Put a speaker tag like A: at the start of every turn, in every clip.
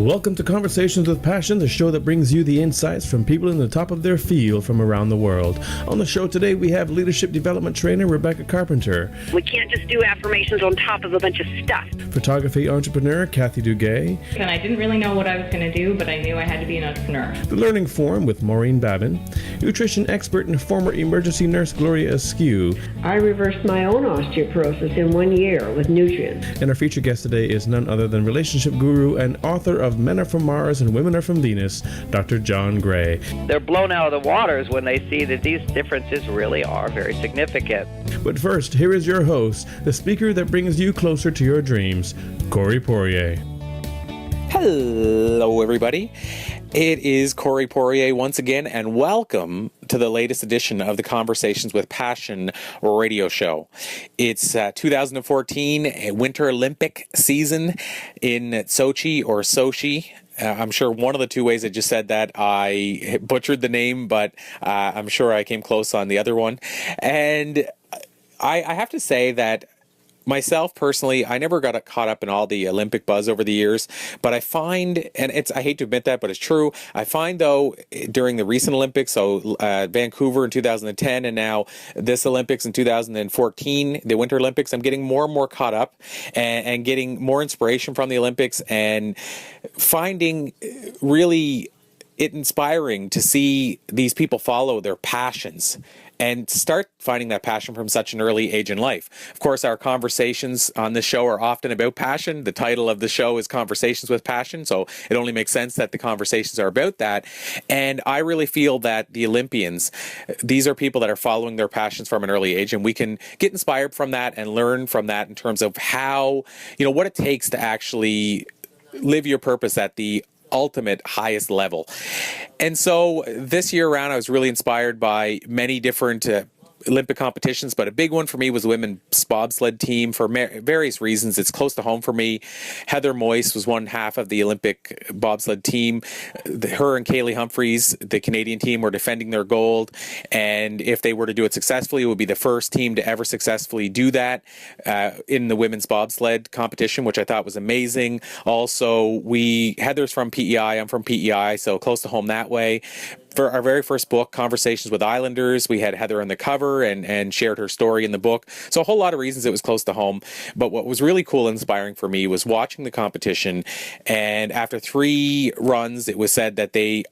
A: Welcome to Conversations with Passion, the show that brings you the insights from people in the top of their field from around the world. On the show today, we have leadership development trainer Rebecca Carpenter.
B: We can't just do affirmations on top of a bunch of stuff.
A: Photography entrepreneur Kathy Duguay.
C: And I didn't really know what I was going to do, but I knew I had to be an entrepreneur.
A: The Learning Forum with Maureen Babin. Nutrition expert and former emergency nurse Gloria Askew.
D: I reversed my own osteoporosis in 1 year with nutrients.
A: And our featured guest today is none other than relationship guru and author of Men Are From Mars and Women Are From Venus, Dr. John Gray.
E: They're blown out of the waters when they see that these differences really are very significant.
A: But first, here is your host, the speaker that brings you closer to your dreams, Corey Poirier.
F: Hello, everybody. It is Corey Poirier once again, and welcome to the latest edition of the Conversations with Passion radio show. It's 2014 Winter Olympic season in Sochi or Sochi. I'm sure one of the two ways I just said that I butchered the name, but I'm sure I came close on the other one. And I have to say that myself personally, I never got caught up in all the Olympic buzz over the years, but I find, and I hate to admit that, but it's true. I find though, during the recent Olympics, so Vancouver in 2010, and now this Olympics in 2014, the Winter Olympics, I'm getting more and more caught up and getting more inspiration from the Olympics and finding really it inspiring to see these people follow their passions and start finding that passion from such an early age in life. Of course, our conversations on this show are often about passion. The title of the show is Conversations with Passion, so it only makes sense that the conversations are about that. And I really feel that the Olympians, these are people that are following their passions from an early age, and we can get inspired from that and learn from that in terms of how, what it takes to actually live your purpose at the ultimate highest level. And so this year around, I was really inspired by many different Olympic competitions, but a big one for me was the women's bobsled team for various reasons. It's close to home for me. Heather Moyse was one half of the Olympic bobsled team. Her and Kaylee Humphreys, the Canadian team, were defending their gold, and if they were to do it successfully, it would be the first team to ever successfully do that in the women's bobsled competition, which I thought was amazing. Also, Heather's from PEI, I'm from PEI, so close to home that way. For our very first book, Conversations with Islanders, we had Heather on the cover and shared her story in the book. So a whole lot of reasons it was close to home. But what was really cool and inspiring for me was watching the competition. And after 3 runs, it was said that they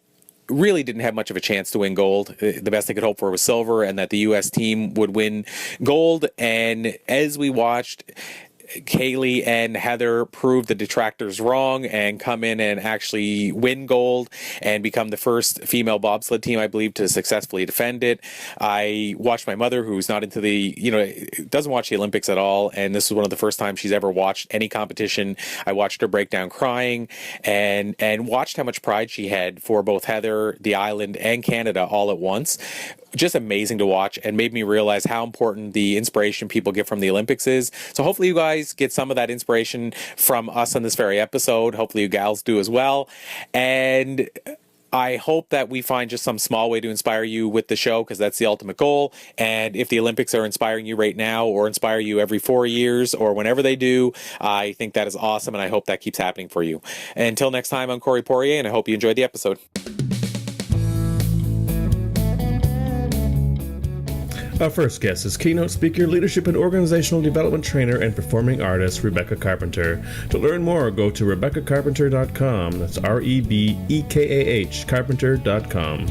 F: really didn't have much of a chance to win gold. The best they could hope for was silver, and that the U.S. team would win gold. And as we watched, Kaylee and Heather proved the detractors wrong and come in and actually win gold and become the first female bobsled team, I believe, to successfully defend it. I watched my mother, who's not into doesn't watch the Olympics at all, and this was one of the first times she's ever watched any competition. I watched her break down crying and watched how much pride she had for both Heather, the island, and Canada all at once. Just amazing to watch, and made me realize how important the inspiration people get from the Olympics is. So hopefully you guys get some of that inspiration from us on this very episode. Hopefully you gals do as well. And I hope that we find just some small way to inspire you with the show, because that's the ultimate goal. And if the Olympics are inspiring you right now, or inspire you every 4 years, or whenever they do, I think that is awesome, and I hope that keeps happening for you. And until next time, I'm Corey Poirier, and I hope you enjoyed the episode.
A: Our first guest is keynote speaker, leadership and organizational development trainer, and performing artist Rebecca Carpenter. To learn more, go to RebeccaCarpenter.com. That's REBEKAH Carpenter.com.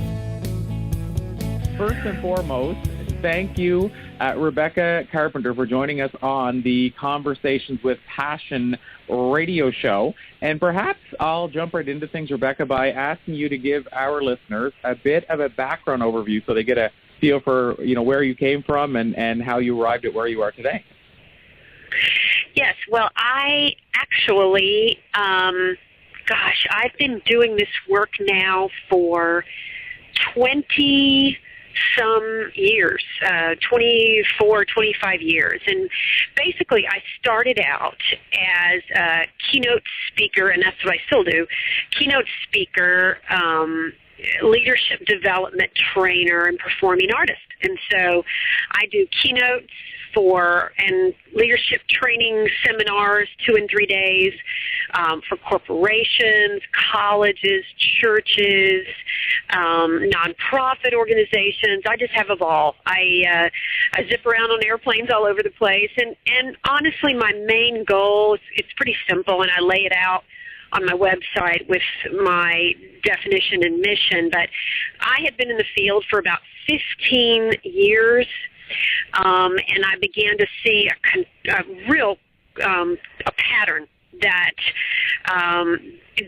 G: First and foremost, thank you, Rebecca Carpenter, for joining us on the Conversations with Passion radio show. And perhaps I'll jump right into things, Rebecca, by asking you to give our listeners a bit of a background overview so they get a feel for where you came from and how you arrived at where you are today.
B: Yes, well, I actually, I've been doing this work now for 20-some years, 24, 25 years. And basically, I started out as a keynote speaker, and that's what I still do, keynote speaker, leadership development trainer, and performing artist. And so I do keynotes and leadership training seminars 2 and 3 days for corporations, colleges, churches, nonprofit organizations. I just have a ball. I zip around on airplanes all over the place, and honestly, my main goal, it's pretty simple, and I lay it out on my website with my definition and mission, but I had been in the field for about 15 years, and I began to see a real pattern that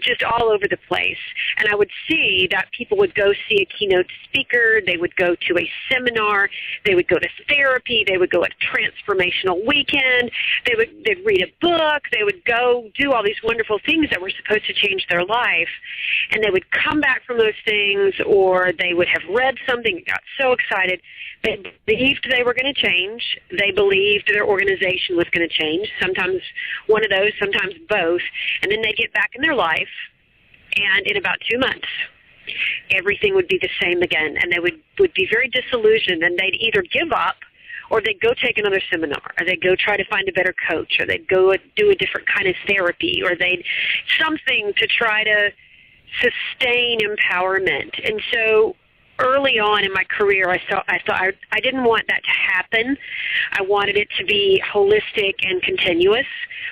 B: just all over the place. And I would see that people would go see a keynote speaker, they would go to a seminar, they would go to therapy, they would go at a transformational weekend, they'd read a book, they would go do all these wonderful things that were supposed to change their life, and they would come back from those things, or they would have read something, got so excited, they believed they were going to change, they believed their organization was going to change, sometimes one of those, sometimes both, and then they'd get back in their life, and in about 2 months, everything would be the same again, and they would be very disillusioned, and they'd either give up, or they'd go take another seminar, or they'd go try to find a better coach, or they'd go do a different kind of therapy, or they'd something to try to sustain empowerment. And so early on in my career, I thought I didn't want that to happen. I wanted it to be holistic and continuous,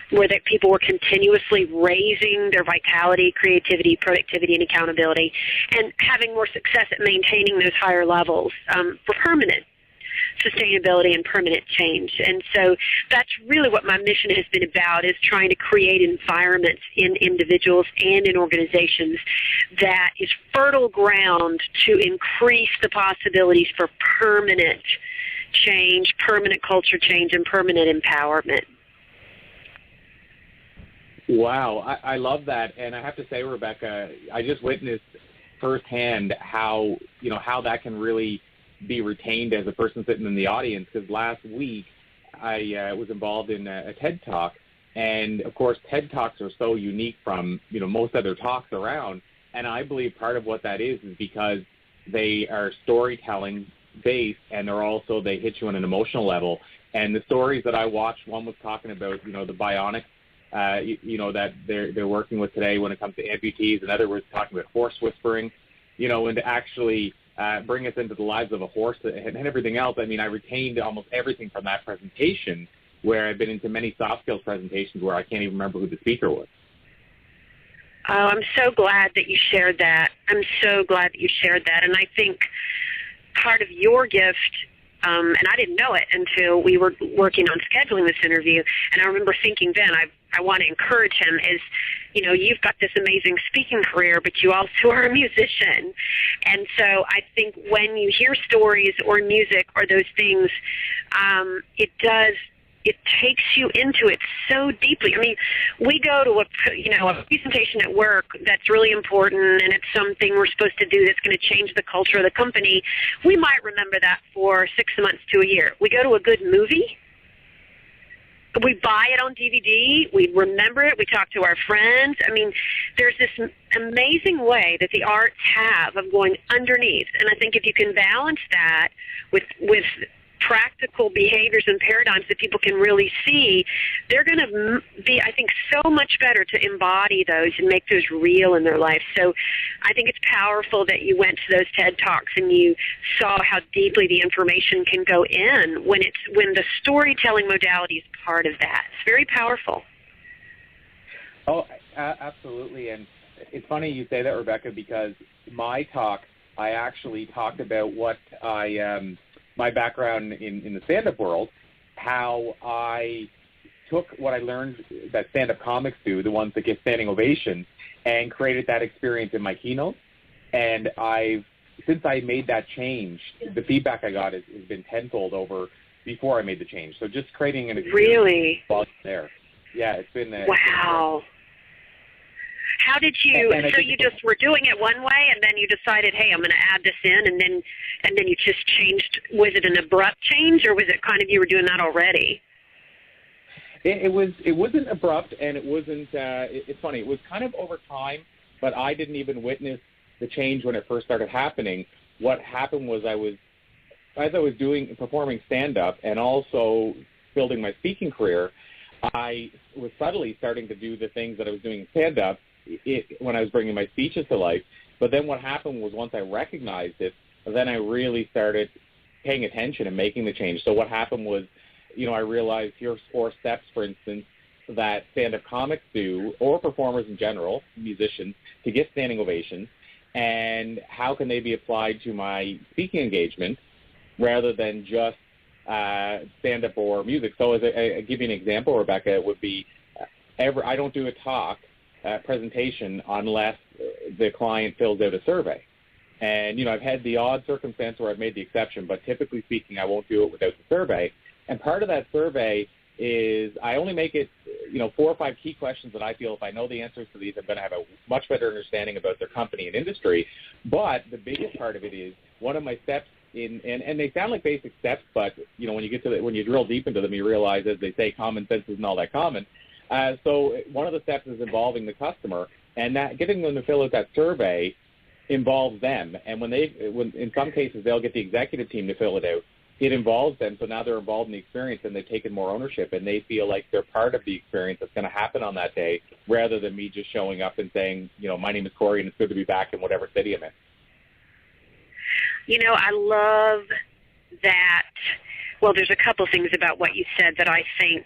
B: where that people were continuously raising their vitality, creativity, productivity, and accountability, and having more success at maintaining those higher levels for permanent sustainability and permanent change. And so that's really what my mission has been about, is trying to create environments in individuals and in organizations that is fertile ground to increase the possibilities for permanent change, permanent culture change, and permanent empowerment.
G: Wow, I love that. And I have to say, Rebecca, I just witnessed firsthand how that can really be retained as a person sitting in the audience, because last week I was involved in a TED Talk, and of course TED Talks are so unique from most other talks around, and I believe part of what that is because they are storytelling based, and they hit you on an emotional level. And the stories that I watched, one was talking about the bionics that they're working with today when it comes to amputees, another was talking about horse whispering, and to actually bring us into the lives of a horse and everything else. I mean, I retained almost everything from that presentation, where I've been into many soft skills presentations where I can't even remember who the speaker was.
B: Oh, I'm so glad that you shared that. And I think part of your gift, and I didn't know it until we were working on scheduling this interview, and I remember thinking then, I want to encourage him, is, you've got this amazing speaking career, but you also are a musician. And so I think when you hear stories or music or those things, it takes you into it so deeply. I mean, we go to a presentation at work that's really important, and it's something we're supposed to do that's going to change the culture of the company. We might remember that for 6 months to a year. We go to a good movie, we buy it on DVD, we remember it, we talk to our friends. I mean, there's this amazing way that the arts have of going underneath. And I think if you can balance that with practical behaviors and paradigms that people can really see, they're going to be, I think, so much better to embody those and make those real in their life. So I think it's powerful that you went to those TED Talks and you saw how deeply the information can go in when the storytelling modality is part of that. It's very powerful.
G: Oh, absolutely. And it's funny you say that, Rebecca, because my talk, I actually talked about what my background in the stand-up world, how I took what I learned that stand-up comics do, the ones that get standing ovations, and created that experience in my keynote. And since I made that change, the feedback I got has been tenfold over before I made the change. So just creating an experience there. Yeah, it's been
B: wow. How did you? So you just were doing it one way, and then you decided, hey, I'm going to add this in, and then you just changed. Was it an abrupt change, or was it kind of you were doing that already?
G: It wasn't abrupt, and it wasn't. It's funny. It was kind of over time, but I didn't even witness the change when it first started happening. What happened was as I was performing stand-up and also building my speaking career, I was subtly starting to do the things that I was doing in stand-up when I was bringing my speeches to life. But then what happened was once I recognized it, then I really started paying attention and making the change. So what happened was, I realized here's 4 steps, for instance, that stand-up comics do, or performers in general, musicians, to get standing ovations, and how can they be applied to my speaking engagement rather than just stand-up or music. So as I give you an example, Rebecca, it would be I don't do a talk presentation unless the client fills out a survey. And, I've had the odd circumstance where I've made the exception, but typically speaking, I won't do it without the survey. And part of that survey is I only make it, 4 or 5 key questions that I feel if I know the answers to these, I'm going to have a much better understanding about their company and industry. But the biggest part of it is one of my steps and they sound like basic steps, but, when you drill deep into them, you realize, as they say, common sense isn't all that common. So one of the steps is involving the customer, and that getting them to fill out that survey involves them. And when in some cases they'll get the executive team to fill it out, it involves them. So now they're involved in the experience and they've taken more ownership and they feel like they're part of the experience that's going to happen on that day, rather than me just showing up and saying, my name is Corey and it's good to be back in whatever city I'm in.
B: I love that. Well, there's a couple things about what you said that I think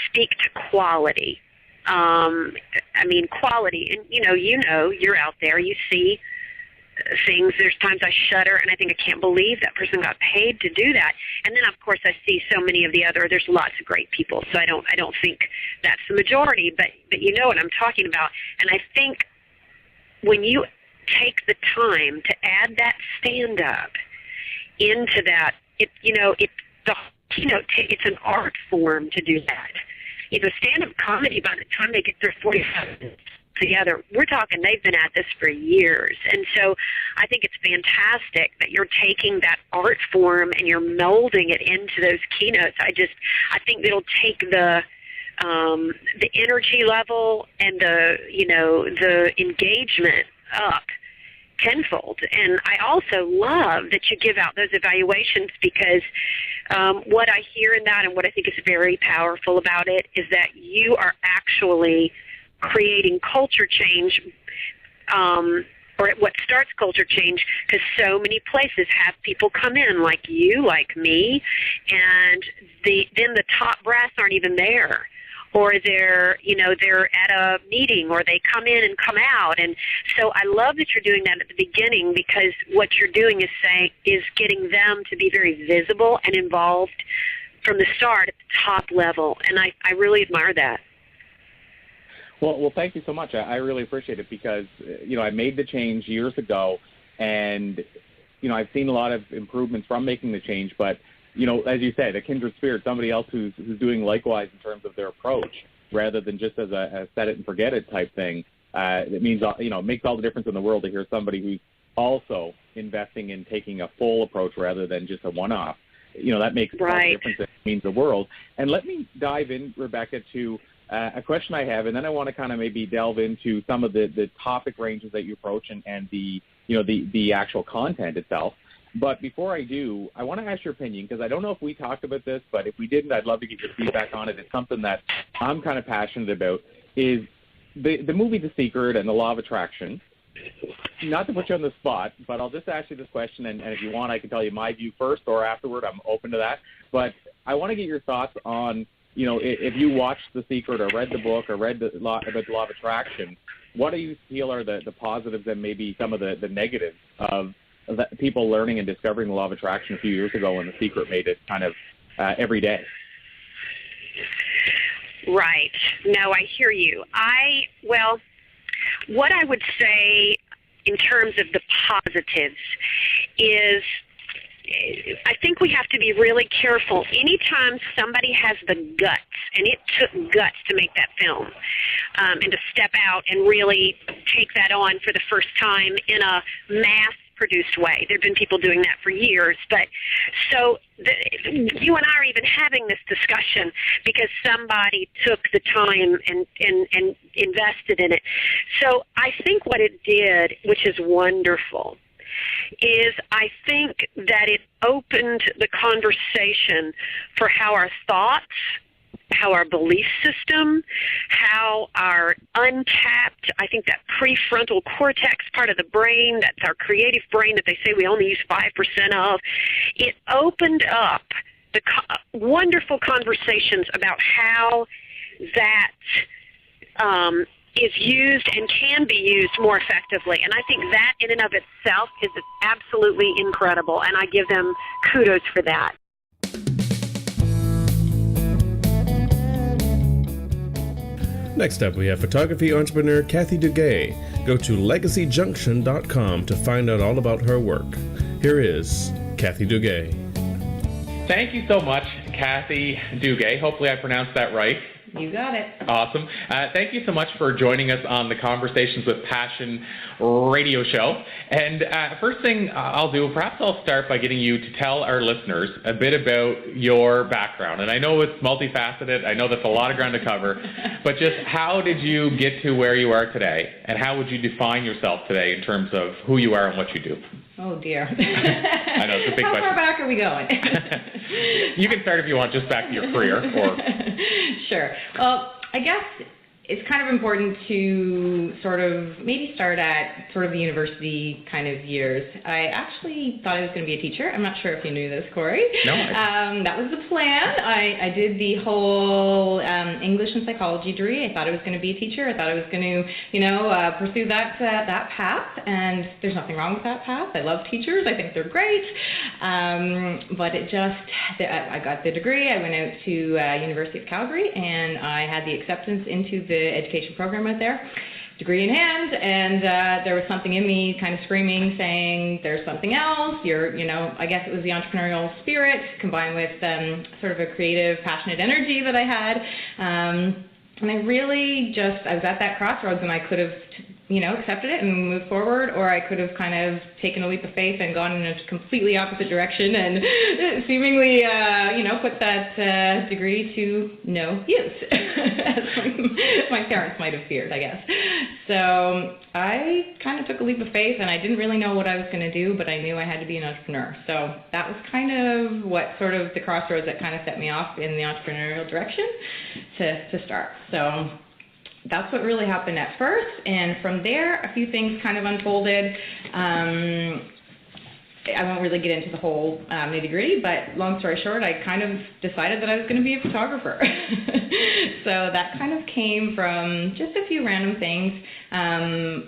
B: speak to quality. Quality, and you're out there, you see things. There's times I shudder and I think I can't believe that person got paid to do that. And then of course I see so many of the other. There's lots of great people, so I don't think that's the majority. But you know what I'm talking about. And I think when you take the time to add that stand up into that, it's an art form to do that. Stand-up comedy, by the time they get their 45 minutes together, we're talking they've been at this for years. And so I think it's fantastic that you're taking that art form and you're melding it into those keynotes. I think it'll take the energy level and the engagement up tenfold. And I also love that you give out those evaluations, because what I hear in that and what I think is very powerful about it is that you are actually creating culture change, or what starts culture change, because so many places have people come in like you, like me, and then the top brass aren't even there. Or they're at a meeting, or they come in and come out. And so I love that you're doing that at the beginning, because what you're doing is getting them to be very visible and involved from the start at the top level. And I really admire that.
G: Well, thank you so much. I really appreciate it, because, I made the change years ago, and, I've seen a lot of improvements from making the change, but as you said, a kindred spirit, somebody else who's doing likewise in terms of their approach, rather than just as a set it and forget it type thing. It means, it makes all the difference in the world to hear somebody who's also investing in taking a full approach rather than just a one-off. That makes all the difference. It means the world. And let me dive in, Rebecca, to a question I have, and then I want to kind of maybe delve into some of the topic ranges that you approach and the actual content itself. But before I do, I want to ask your opinion, because I don't know if we talked about this, but if we didn't, I'd love to get your feedback on it. It's something that I'm kind of passionate about, is the movie The Secret and the Law of Attraction. Not to put you on the spot, but I'll just ask you this question, and if you want, I can tell you my view first, or afterward. I'm open to that. But I want to get your thoughts on, if you watched The Secret or read the book or read about the Law of Attraction, what do you feel are the positives and maybe some of the negatives of people learning and discovering the Law of Attraction a few years ago when The Secret made it kind of every day?
B: Right. No, I hear you. What I would say in terms of the positives is, I think we have to be really careful. Anytime somebody has the guts, and it took guts to make that film, and to step out and really take that on for the first time in a mass-produced way. There have been people doing that for years. But so you and I are even having this discussion because somebody took the time and invested in it. So I think what it did, which is wonderful, is I think that it opened the conversation for how our thoughts, how our belief system, how our untapped, I think that prefrontal cortex part of the brain, that's our creative brain that they say we only use 5% of, it opened up the wonderful conversations about how that is used and can be used more effectively. And I think that in and of itself is absolutely incredible, and I give them kudos for that.
A: Next up, we have photography entrepreneur Kathy Duguay. Go to legacyjunction.com to find out all about her work. Here is Kathy Duguay.
G: Thank you so much, Kathy Duguay. Hopefully I pronounced that right.
C: You got it.
G: Awesome. Thank you so much for joining us on the Conversations with Passion radio show. And first thing I'll do, perhaps I'll start by getting you to tell our listeners a bit about your background. And I know it's multifaceted. I know that's a lot of ground to cover. But just how did you get to where you are today? And how would you define yourself today in terms of who you are and what you do?
C: Oh, dear.
G: I know, it's a big
C: How
G: question.
C: far back are we going?
G: You can start if you want, just back to your career. Or...
C: Sure. Well, I guess it's kind of important to sort of maybe start at sort of the university kind of years. I actually thought I was going to be a teacher. I'm not sure if you knew this, Corey.
G: No.
C: That was the plan. I did the whole English and psychology degree. I thought I was going to be a teacher. I thought I was going to, pursue that path. And there's nothing wrong with that path. I love teachers. I think they're great. But it just, I got the degree. I went out to University of Calgary, and I had the acceptance into the education program out there, degree in hand, and there was something in me kind of screaming, saying there's something else. I guess it was the entrepreneurial spirit combined with sort of a creative, passionate energy that I had. And I really I was at that crossroads, and I could have accepted it and moved forward, or I could have kind of taken a leap of faith and gone in a completely opposite direction and seemingly, put that degree to no use, as my parents might have feared, I guess. So I kind of took a leap of faith, and I didn't really know what I was going to do, but I knew I had to be an entrepreneur. So that was kind of what sort of the crossroads that kind of set me off in the entrepreneurial direction to start. So that's what really happened at first, and from there a few things kind of unfolded. I won't really get into the whole nitty-gritty, but long story short, I kind of decided that I was going to be a photographer. So that kind of came from just a few random things.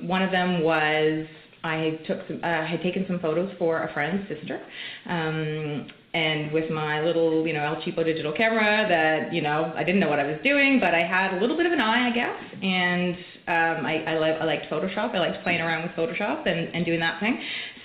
C: One of them was I had taken some photos for a friend's sister. And with my little, El Cheapo digital camera that, I didn't know what I was doing, but I had a little bit of an eye, I guess. And I liked Photoshop. I liked playing around with Photoshop and doing that thing.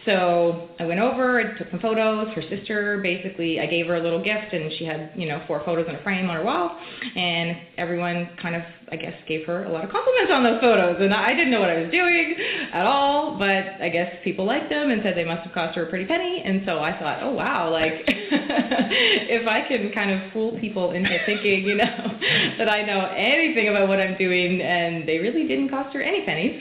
C: So I went over and took some photos. Her sister, basically, I gave her a little gift, and she had, 4 photos in a frame on her wall. And everyone kind of, I guess, gave her a lot of compliments on those photos. And I didn't know what I was doing at all, but I guess people liked them and said they must have cost her a pretty penny. And so I thought, oh, wow, like, if I can kind of fool people into thinking, that I know anything about what I'm doing, and they really didn't cost her any pennies,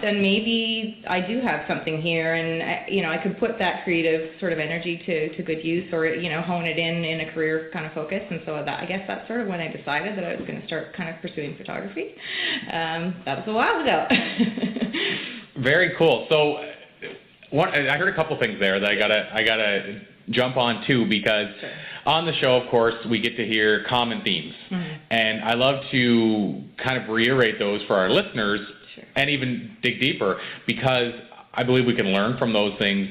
C: then maybe I do have something here, and I could put that creative sort of energy to good use, or hone it in a career kind of focus. And so I guess that's sort of when I decided that I was going to start kind of pursuing photography. That was a while ago.
G: Very cool. So I heard a couple things there that I gotta jump on too, because sure. On the show, of course, we get to hear common themes, and I love to kind of reiterate those for our listeners. Sure. And even dig deeper, because I believe we can learn from those things.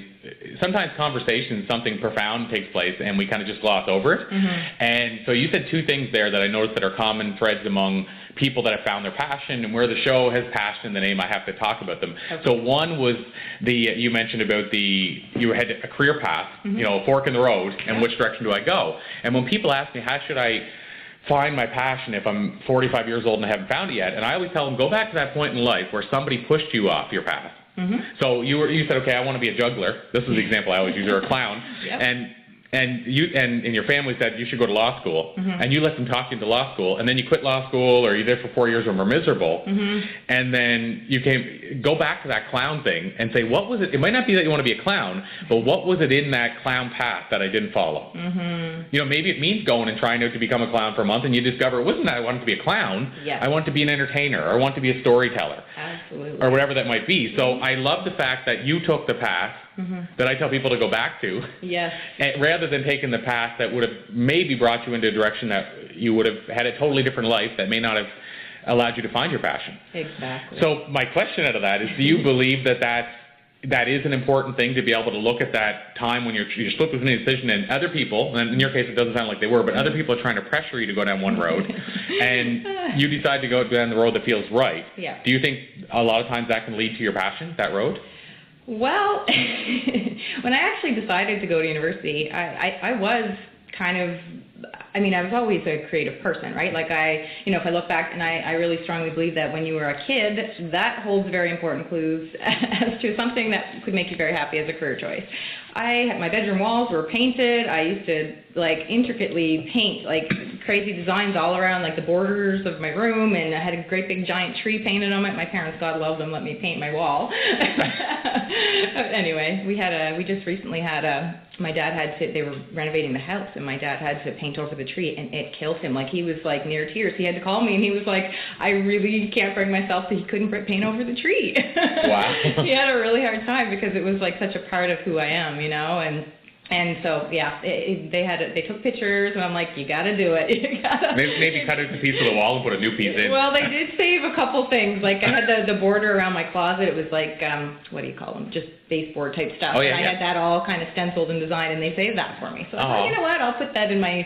G: Sometimes conversations, something profound takes place, and we kind of just gloss over it. And so you said 2 things there that I noticed that are common threads among people that have found their passion, and where the show has passion in the name, I have to talk about them. Okay. So one was you mentioned about you had a career path, a fork in the road, and which direction do I go? And when people ask me, how should I find my passion if I'm 45 years old and I haven't found it yet? And I always tell them, go back to that point in life where somebody pushed you off your path. So you said, okay, I want to be a juggler. This is the example I always use, or a clown. Yep. And and your family said you should go to law school, and you let them talk you into law school, and then you quit law school, or you did for 4 years and were miserable, and then you go back to that clown thing and say, what was it? It might not be that you want to be a clown, but what was it in that clown path that I didn't follow? Maybe it means going and trying to become a clown for a month, and you discover it wasn't that I wanted to be a clown.
C: Yes.
G: I wanted to be an entertainer, or I want to be a storyteller.
C: Absolutely.
G: Or whatever that might be. So I love the fact that you took the path that I tell people to go back to.
C: Yes.
G: Rather than taking the path that would have maybe brought you into a direction that you would have had a totally different life that may not have allowed you to find your passion.
C: Exactly.
G: So my question out of that is, do you believe that is an important thing, to be able to look at that time when you're split between a decision, and other people, and in your case it doesn't sound like they were, but other people are trying to pressure you to go down one road, and you decide to go down the road that feels right.
C: Yeah.
G: Do you think a lot of times that can lead to your passion, that road?
C: Well, when I actually decided to go to university, I was kind of, I was always a creative person, right? Like if I look back, and I really strongly believe that when you were a kid, that holds very important clues as to something that could make you very happy as a career choice. My bedroom walls were painted. I used to intricately paint crazy designs all around the borders of my room, and I had a great big giant tree painted on it. My parents, God love them, let me paint my wall. Anyway, we just recently had my dad they were renovating the house, and my dad had to paint over the tree, and it killed him. He was near tears. He had to call me, and he was like, I really can't bring myself that he couldn't paint over the tree.
G: Wow.
C: He had a really hard time because it was such a part of who I am, and so, yeah, they took pictures, and I'm like, you got to do it. You gotta.
G: Maybe cut out a piece of the wall and put a new piece in.
C: Well, they did save a couple things. I had the border around my closet. It was what do you call them? Just baseboard type stuff.
G: Oh, yeah,
C: and I had that all kind of stenciled and designed, and they saved that for me. So I thought, you know what? I'll put that in my,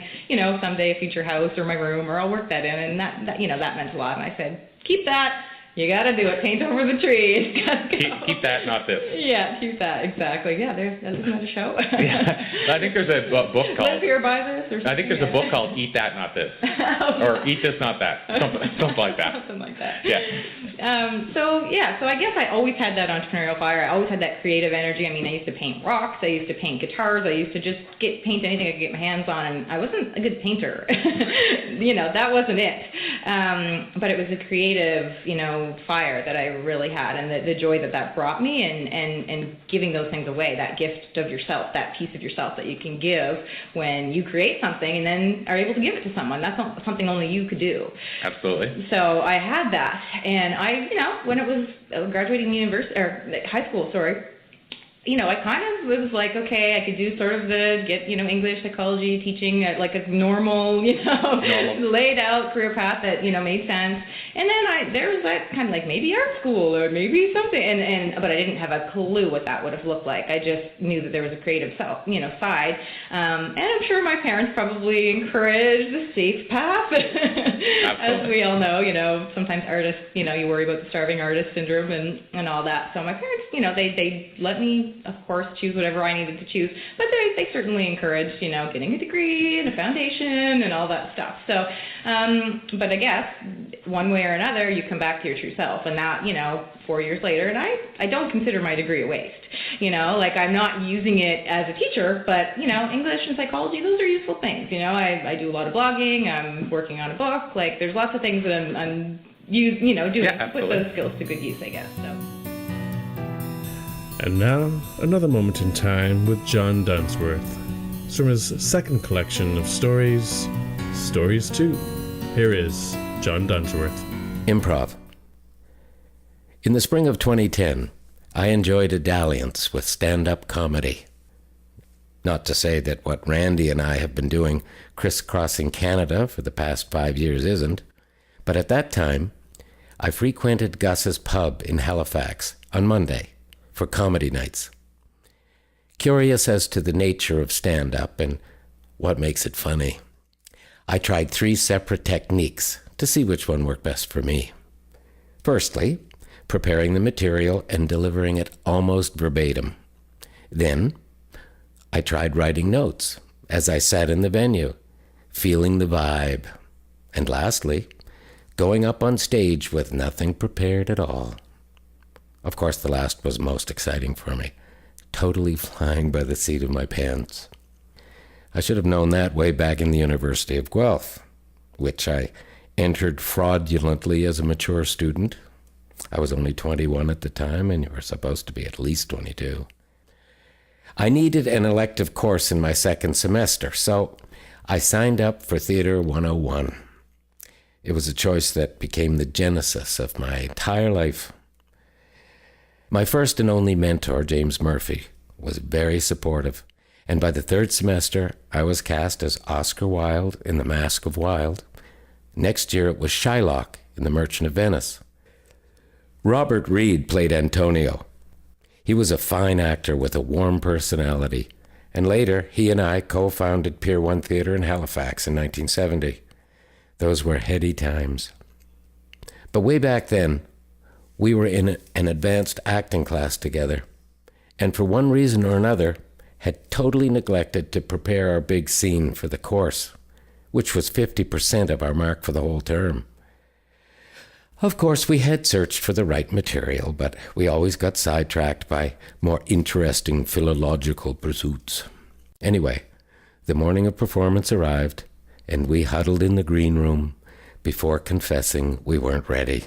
C: someday future house or my room, or I'll work that in. And that meant a lot. And I said, keep that. You got to do it. Paint over the tree. It's gotta go.
G: Keep that, not this.
C: Yeah, keep that. Exactly. Yeah, isn't that a show?
G: Yeah. I think there's a book called...
C: Live here, buy this, or something.
G: I think there's a book called Eat That, Not This. Or Eat This, Not That. Something like that.
C: Something like that.
G: Yeah.
C: So I guess I always had that entrepreneurial fire. I always had that creative energy. I used to paint rocks. I used to paint guitars. I used to just paint anything I could get my hands on, and I wasn't a good painter. That wasn't it. But it was a creative, fire that I really had, and the joy that brought me, and giving those things away, that gift of yourself, that piece of yourself that you can give when you create something and then are able to give it to someone. That's not something only you could do.
G: Absolutely.
C: So I had that, and when it was graduating university or high school, I kind of was like, okay, I could do sort of English, psychology, teaching at a normal, laid out career path that, made sense. And then there was that kind of maybe art school or maybe something, but I didn't have a clue what that would have looked like. I just knew that there was a creative side. And I'm sure my parents probably encouraged the safe path. As we all know, sometimes artists, you worry about the starving artist syndrome and all that. So my parents, they let me, of course, choose whatever I needed to choose, but they certainly encouraged, getting a degree and a foundation and all that stuff. So, but I guess one way or another, you come back to your true self, and that, 4 years later, and I don't consider my degree a waste. I'm not using it as a teacher, but, English and psychology, those are useful things. I do a lot of blogging. I'm working on a book. There's lots of things that I'm doing to put those skills to good use, I guess. So.
A: And now, another moment in time with John Dunsworth. It's from his second collection of stories, Stories 2. Here is John Dunsworth.
H: Improv. In the spring of 2010, I enjoyed a dalliance with stand-up comedy. Not to say that what Randy and I have been doing crisscrossing Canada for the past 5 years isn't, but at that time, I frequented Gus's pub in Halifax on Monday for comedy nights. Curious as to the nature of stand-up and what makes it funny, I tried 3 separate techniques to see which one worked best for me. Firstly, preparing the material and delivering it almost verbatim. Then, I tried writing notes as I sat in the venue, feeling the vibe. And lastly, going up on stage with nothing prepared at all. Of course, the last was most exciting for me, totally flying by the seat of my pants. I should have known that way back in the University of Guelph, which I entered fraudulently as a mature student. I was only 21 at the time, and you were supposed to be at least 22. I needed an elective course in my second semester, so I signed up for Theatre 101. It was a choice that became the genesis of my entire life. My first and only mentor, James Murphy, was very supportive, and by the third semester, I was cast as Oscar Wilde in The Mask of Wilde. Next year, it was Shylock in The Merchant of Venice. Robert Reed played Antonio. He was a fine actor with a warm personality, and later he and I co-founded Pier 1 Theatre in Halifax in 1970. Those were heady times. But way back then, we were in an advanced acting class together, and for one reason or another, had totally neglected to prepare our big scene for the course, which was 50% of our mark for the whole term. Of course, we had searched for the right material, but we always got sidetracked by more interesting philological pursuits. Anyway, the morning of performance arrived, and we huddled in the green room before confessing we weren't ready.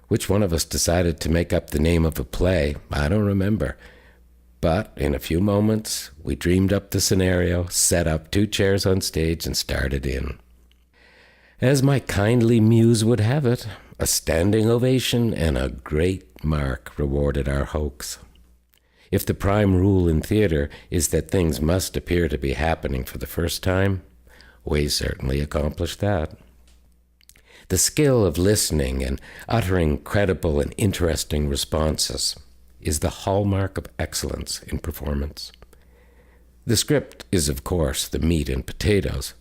H: Which one of us decided to make up the name of a play, I don't remember. But in a few moments, we dreamed up the scenario, set up 2 chairs on stage, and started in. As my kindly muse would have it, a standing ovation and a great mark rewarded our hoax. If the prime rule in theater is that things must appear to be happening for the first time, we certainly accomplished that. The skill of listening and uttering credible and interesting responses is the hallmark of excellence in performance. The script is, of course, the meat and potatoes,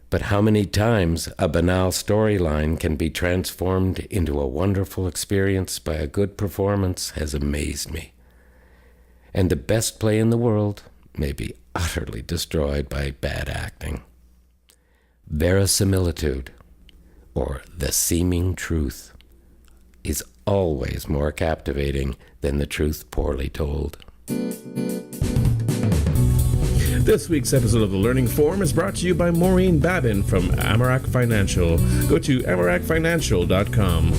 H: but how many times a banal storyline can be transformed into a wonderful experience by a good performance has amazed me. And the best play in the world may be utterly destroyed by bad acting. Verisimilitude, or the seeming truth, is always more captivating than the truth poorly told.
A: This week's episode of The Learning Forum is brought to you by Maureen Babin from Amarak Financial. Go to amarakfinancial.com.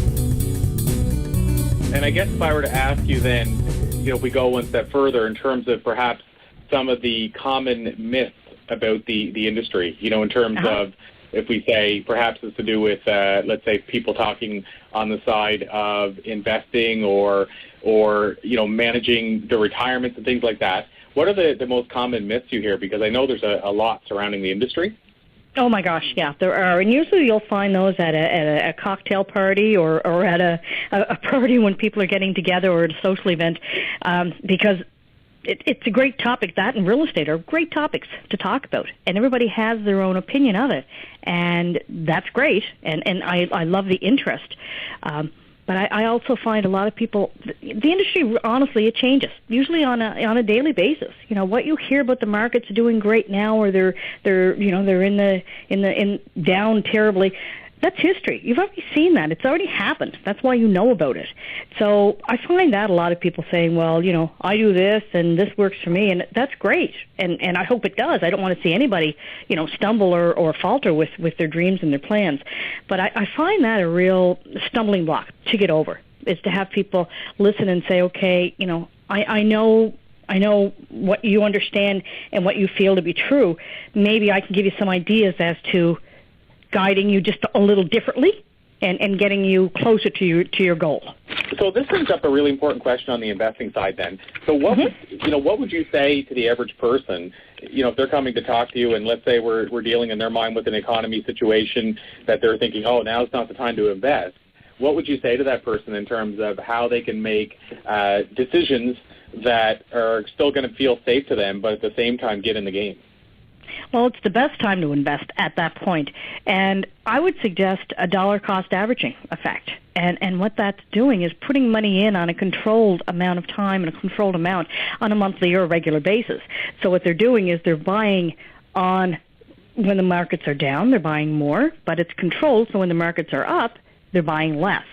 G: And I guess if I were to ask you then, if we go one step further in terms of perhaps some of the common myths about the industry, in terms of, if we say perhaps it's to do with, let's say, people talking on the side of investing or managing the retirements and things like that. What are the most common myths you hear? Because I know there's a lot surrounding the industry.
I: Oh my gosh, yeah, there are, and usually you'll find those at a cocktail party or at a party when people are getting together or at a social event, because it's a great topic. That and real estate are great topics to talk about, and everybody has their own opinion of it, and that's great, and I love the interest. But I also find a lot of people, the industry, honestly, it changes, usually on a daily basis. What you hear about the markets doing great now, or they're in down terribly, that's history. You've already seen that. It's already happened. That's why you know about it. So I find that a lot of people saying, well, I do this and this works for me, and that's great. And I hope it does. I don't want to see anybody, stumble or falter with their dreams and their plans. But I find that a real stumbling block to get over, is to have people listen and say, okay, I know what you understand and what you feel to be true. Maybe I can give you some ideas as to guiding you just a little differently and getting you closer to your goal.
G: So this brings up a really important question on the investing side then. So what would you say to the average person, if they're coming to talk to you, and let's say we're dealing in their mind with an economy situation that they're thinking, oh, now's not the time to invest. What would you say to that person in terms of how they can make decisions that are still going to feel safe to them, but at the same time get in the game?
I: Well, it's the best time to invest at that point. And I would suggest a dollar cost averaging effect. And what that's doing is putting money in on a controlled amount of time and a controlled amount on a monthly or regular basis. So what they're doing is they're buying on when the markets are down, they're buying more, but it's controlled, so when the markets are up, they're buying less.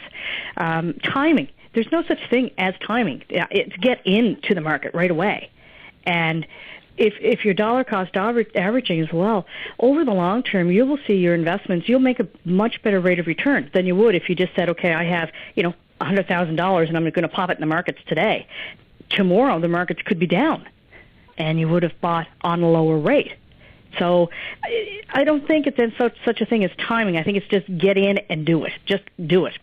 I: Timing. There's no such thing as timing. It's get into the market right away. And if you're dollar cost averaging as well, over the long term, you will see your investments, you'll make a much better rate of return than you would if you just said, okay, I have, $100,000 and I'm going to pop it in the markets today. Tomorrow, the markets could be down, and you would have bought on a lower rate. So I don't think it's such a thing as timing. I think it's just get in and do it. Just do it.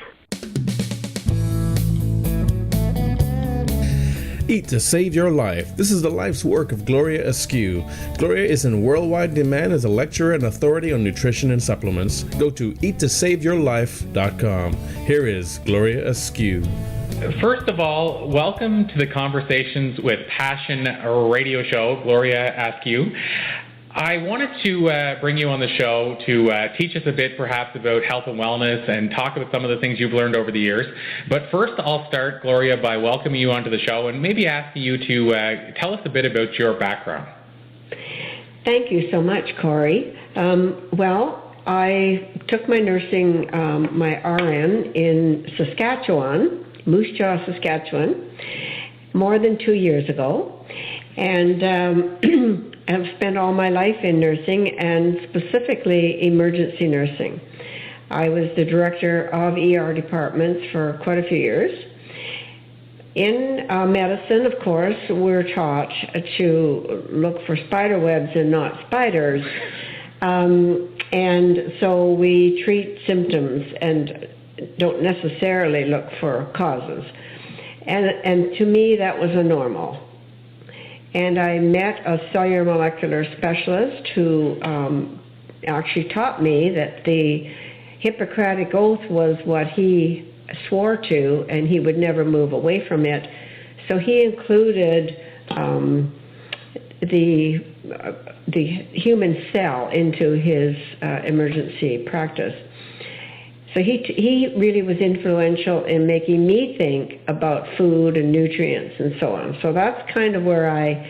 A: Eat to save your life. This is the life's work of Gloria Askew. Gloria is in worldwide demand as a lecturer and authority on nutrition and supplements. Go to eattosaveyourlife.com. Here is Gloria Askew.
F: First of all, welcome to the Conversations with Passion radio show, Gloria Askew. I wanted to bring you on the show to teach us a bit perhaps about health and wellness and talk about some of the things you've learned over the years. But first, I'll start, Gloria, by welcoming you onto the show and maybe asking you to tell us a bit about your background.
D: Thank you so much, Corey. Well, I took my nursing, my RN in Saskatchewan, Moose Jaw, Saskatchewan, more than 2 years ago. And I've spent all my life in nursing, and specifically emergency nursing. I was the director of ER departments for quite a few years. In medicine, of course, we're taught to look for spider webs and not spiders. And so we treat symptoms and don't necessarily look for causes. And to me, that was a normal. And I met a cellular molecular specialist who actually taught me that the Hippocratic Oath was what he swore to, and he would never move away from it. So he included the human cell into his emergency practice. So he really was influential in making me think about food and nutrients and so on. So that's kind of where I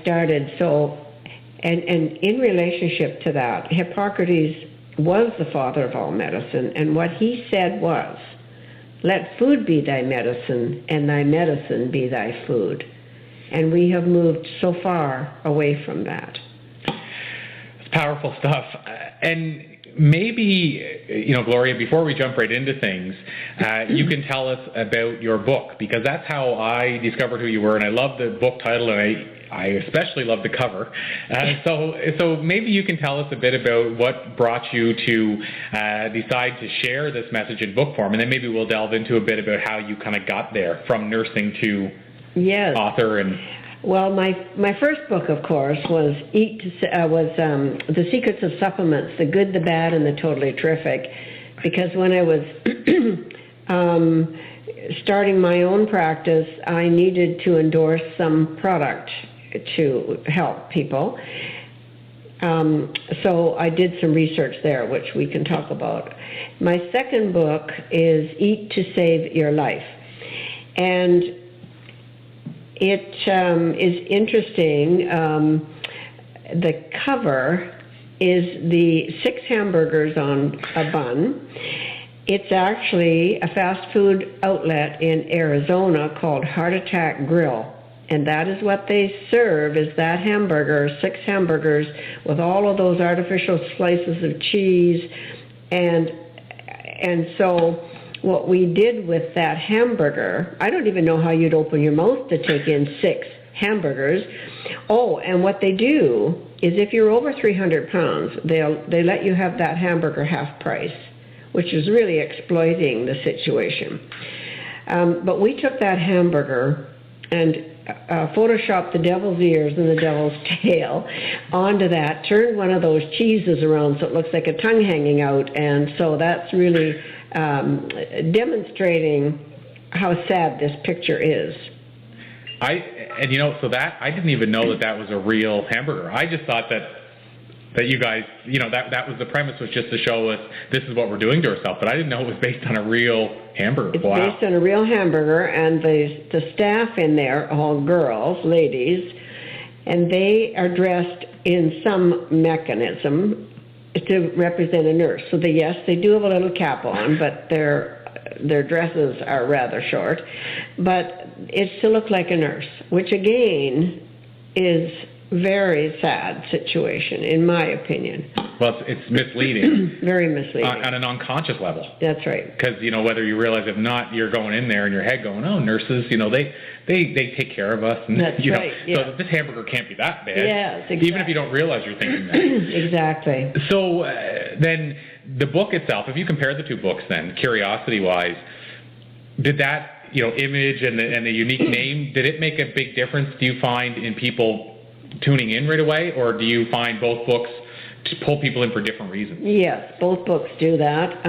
D: started. So, and in relationship to that, Hippocrates was the father of all medicine, and what he said was, "Let food be thy medicine, and thy medicine be thy food." And we have moved so far away from that.
F: It's powerful stuff. And maybe, Gloria, before we jump right into things, you can tell us about your book, because that's how I discovered who you were, and I love the book title, and I especially love the cover. So maybe you can tell us a bit about what brought you to decide to share this message in book form, and then maybe we'll delve into a bit about how you kind of got there from nursing to author. And
D: well, my first book, of course, was The Secrets of Supplements, the Good, the Bad, and the Totally Terrific, because when I was starting my own practice, I needed to endorse some product to help people. So I did some research there, which we can talk about. My second book is Eat to Save Your Life. And it is interesting. The cover is the 6 hamburgers on a bun. It's actually a fast food outlet in Arizona called Heart Attack Grill. And that is what they serve, is that hamburger, 6 hamburgers with all of those artificial slices of cheese. And so what we did with that hamburger, I don't even know how you'd open your mouth to take in 6 hamburgers. Oh, and what they do is if you're over 300 pounds, they let you have that hamburger half price, which is really exploiting the situation. But we took that hamburger and photoshopped the devil's ears and the devil's tail onto that, turned one of those cheeses around so it looks like a tongue hanging out, and so that's really demonstrating how sad this picture is.
F: I didn't even know that was a real hamburger. I just thought that you guys, that was the premise, was just to show us this is what we're doing to ourselves, but I didn't know it was based on a real hamburger.
D: It's based on a real hamburger, and the staff in there are all girls, ladies, and they are dressed in some mechanism to represent a nurse. So they do have a little cap on, but their dresses are rather short. But it's to look like a nurse, which again is very sad situation, in my opinion.
F: Well, it's misleading.
D: Very misleading.
F: On an unconscious level.
D: That's right.
F: Because, whether you realize it or not, you're going in there in your head going, oh, nurses, they take care of us. And,
D: That's right. Yeah.
F: So this hamburger can't be that bad.
D: Yes, exactly.
F: Even if you don't realize you're thinking that.
D: Exactly.
F: So then the book itself, if you compare the two books then, curiosity-wise, did that, image and the unique name, did it make a big difference, do you find, in people tuning in right away? Or do you find both books to pull people in for different reasons?
D: Yes, both books do that.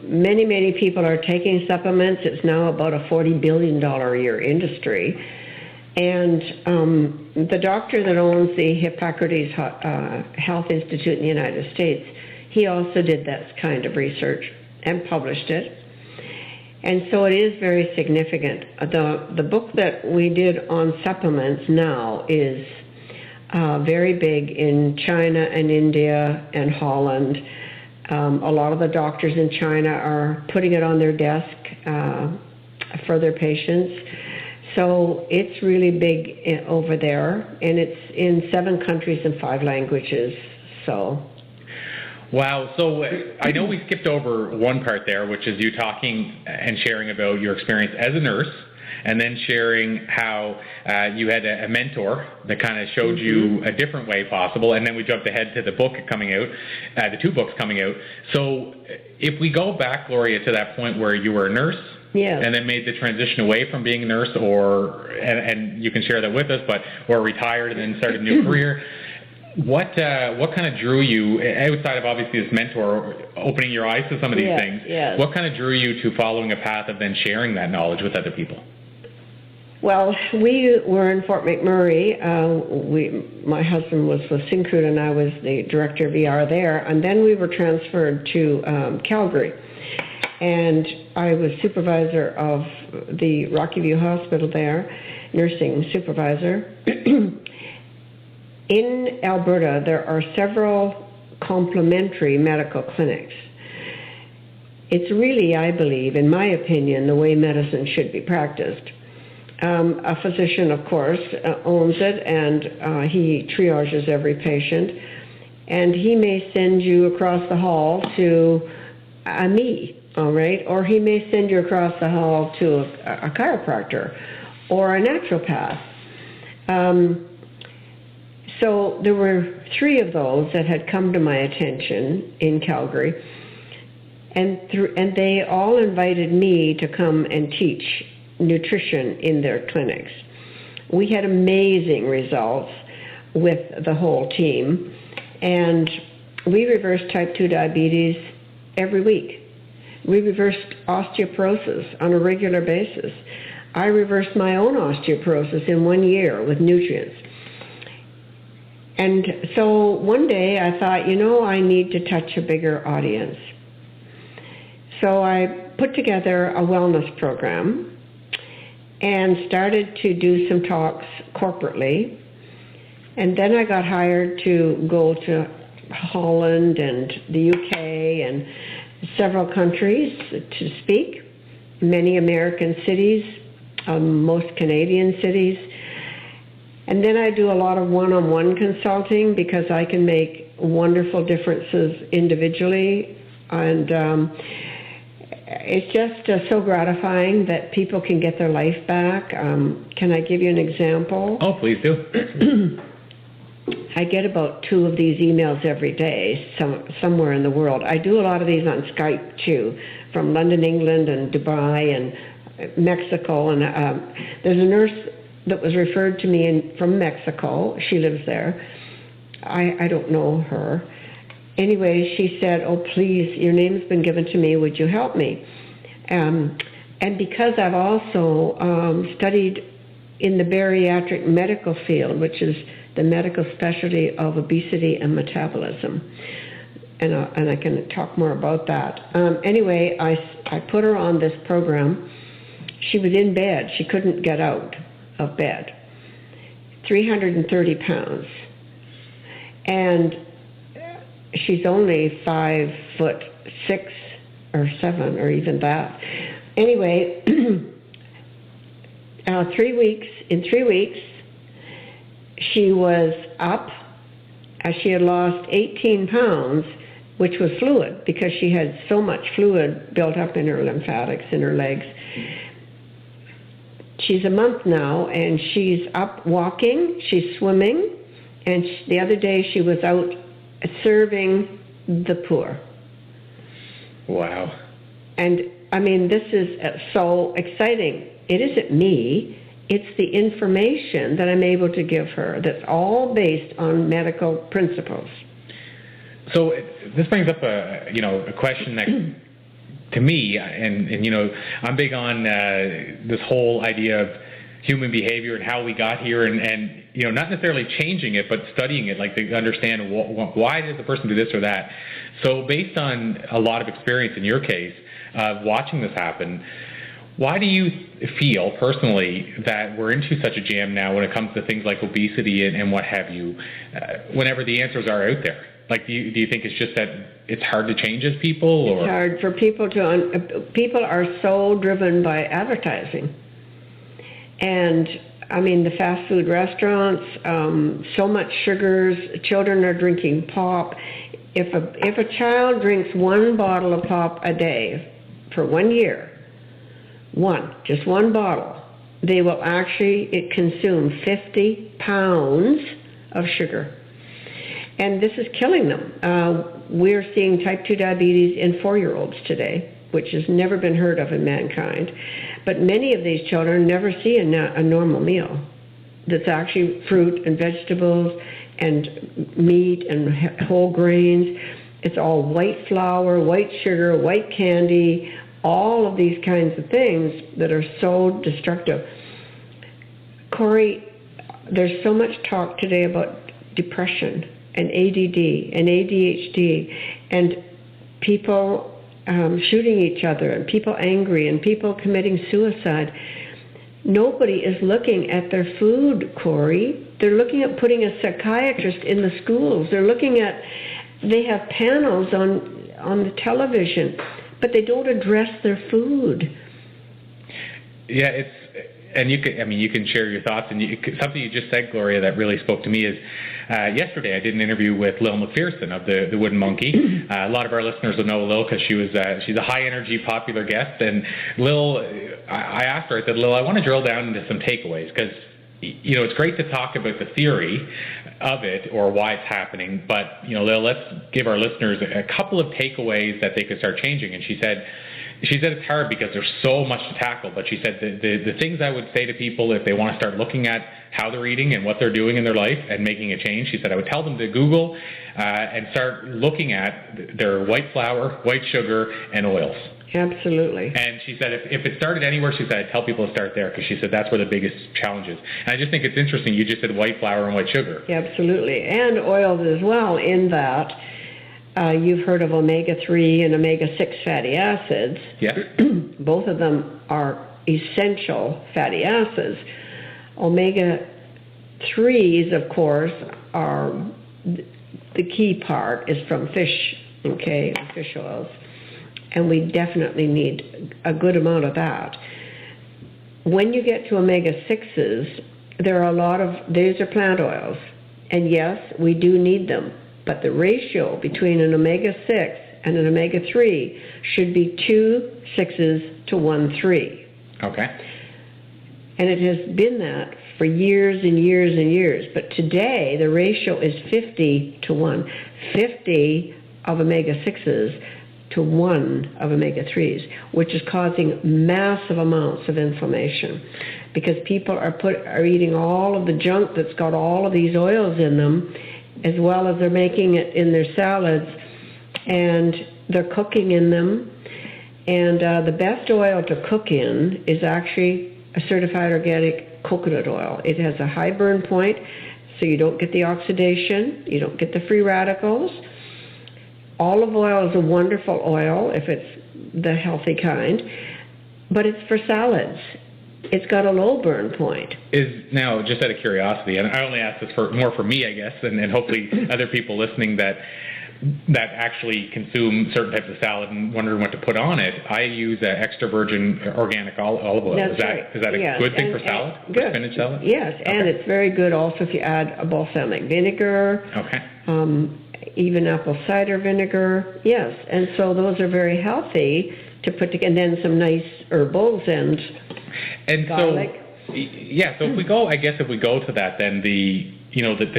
D: Many people are taking supplements. It's now about a $40 billion a year industry. And the doctor that owns the Hippocrates Health Institute in the United States, he also did that kind of research and published it. And so it is very significant. The book that we did on supplements now is very big in China and India and Holland. A lot of the doctors in China are putting it on their desk for their patients. So it's really big over there, and it's in 7 countries and 5 languages. So.
F: Wow. So I know we skipped over one part there, which is you talking and sharing about your experience as a nurse, and then sharing how you had a mentor that kind of showed you a different way possible, and then we jumped ahead to the book coming out, the 2 books coming out. So if we go back, Gloria, to that point where you were a nurse,
D: yeah,
F: and then made the transition away from being a nurse, and you can share that with us, or retired and then started a new career, what kind of drew you, outside of obviously this mentor opening your eyes to some of these things, what kind of drew you to following a path of then sharing that knowledge with other people?
D: Well, we were in Fort McMurray. My husband was with Syncrude and I was the director of ER there. And then we were transferred to Calgary. And I was supervisor of the Rocky View Hospital there, nursing supervisor. In Alberta, there are several complementary medical clinics. It's really, I believe, in my opinion, the way medicine should be practiced. A physician, of course, owns it, and he triages every patient. And he may send you across the hall to me, all right? Or he may send you across the hall to a chiropractor or a naturopath. So there were 3 of those that had come to my attention in Calgary, and they all invited me to come and teach nutrition in their clinics. We had amazing results with the whole team, and we reversed type 2 diabetes every week. We reversed osteoporosis on a regular basis. I reversed my own osteoporosis in 1 year with nutrients. And so one day I thought, I need to touch a bigger audience. So I put together a wellness program and started to do some talks corporately. And then I got hired to go to Holland and the UK and several countries to speak, many American cities, most Canadian cities. And then I do a lot of one-on-one consulting because I can make wonderful differences individually. And it's just so gratifying that people can get their life back. Can I give you an example?
F: Oh, please do.
D: I get about 2 of these emails every day somewhere in the world. I do a lot of these on Skype too, from London, England, and Dubai, and Mexico. And there's a nurse that was referred to me from Mexico. She lives there. I don't know her. Anyway, she said, oh, please, your name's been given to me. Would you help me? And because I've also studied in the bariatric medical field, which is the medical specialty of obesity and metabolism, and I can talk more about that. Anyway, I put her on this program. She was in bed. She couldn't get out of bed, 330 pounds. And she's only 5'6" or 7 or even that. Anyway, 3 weeks, in 3 weeks, she was up, as she had lost 18 pounds, which was fluid, because she had so much fluid built up in her lymphatics in her legs. She's a month now, and she's up walking, she's swimming, and the other day she was out serving the poor.
J: Wow.
D: And, I mean, this is so exciting. It isn't me. It's the information that I'm able to give her that's all based on medical principles.
J: So this brings up a question that, to me, and I'm big on this whole idea of human behavior and how we got here, and not necessarily changing it, but studying it, like to understand why does the person do this or that. So based on a lot of experience in your case of watching this happen, why do you feel personally that we're into such a jam now when it comes to things like obesity and what have you, whenever the answers are out there? Like, do you think it's just that it's hard to change as people? Or?
D: It's hard for people to, people are so driven by advertising. And, I mean, the fast food restaurants, so much sugars, children are drinking pop. If a child drinks one bottle of pop a day for 1 year, just one bottle, they will actually consume 50 pounds of sugar. And this is killing them. We're seeing type 2 diabetes in 4-year-olds today, which has never been heard of in mankind. But many of these children never see a normal meal that's actually fruit and vegetables and meat and whole grains. It's all white flour, white sugar, white candy, all of these kinds of things that are so destructive. Corey, there's so much talk today about depression and ADD and ADHD and people shooting each other and people angry and people committing suicide. Nobody is looking at their food, Corey. They're looking at putting a psychiatrist in the schools. They have panels on the television, but they don't address their food.
J: Yeah, and you can share your thoughts. And something you just said, Gloria, that really spoke to me is yesterday I did an interview with Lil McPherson of the Wooden Monkey. A lot of our listeners will know Lil because she's a high energy, popular guest. And Lil, I asked her, I said, Lil, I want to drill down into some takeaways because it's great to talk about the theory of it or why it's happening, but Lil, let's give our listeners a couple of takeaways that they could start changing. And she said it's hard because there's so much to tackle, but she said the things I would say to people if they want to start looking at how they're eating and what they're doing in their life and making a change, she said I would tell them to Google and start looking at their white flour, white sugar, and oils.
D: Absolutely.
J: And she said if it started anywhere, she said I'd tell people to start there because she said that's where the biggest challenge is. And I just think it's interesting. You just said white flour and white sugar.
D: Yeah, absolutely. And oils as well, in that you've heard of omega-3 and omega-6 fatty acids.
J: Yes.
D: Both of them are essential fatty acids. Omega-3s, of course, are the key part is from fish, okay, fish oils. And we definitely need a good amount of that. When you get to omega-6s, there are these are plant oils. And yes, we do need them. But the ratio between an omega-6 and an omega-3 should be 2 6s to 1 3.
J: Okay.
D: And it has been that for years and years and years. But today, the ratio is 50 to 1. 50 of omega-6s to 1 of omega-3s, which is causing massive amounts of inflammation because people are eating all of the junk that's got all of these oils in them, as well as they're making it in their salads, and they're cooking in them. And the best oil to cook in is actually a certified organic coconut oil. It has a high burn point, so you don't get the oxidation, you don't get the free radicals. Olive oil is a wonderful oil if it's the healthy kind, but it's for salads. It's got a low burn point.
J: Now, just out of curiosity, and I only ask this more for me, I guess, and hopefully other people listening, that that actually consume certain types of salad and wondering what to put on it, I use extra virgin organic olive oil.
D: That's
J: is that
D: right.
J: is that a
D: Yes.
J: good thing for salad?
D: Good.
J: For spinach salad?
D: Yes,
J: Okay.
D: and it's very good also if you add a balsamic vinegar.
J: Okay.
D: Even apple cider vinegar. Yes, and so those are very healthy to put together, and then some nice herbals and garlic.
J: So, yeah. So if we go to that, then the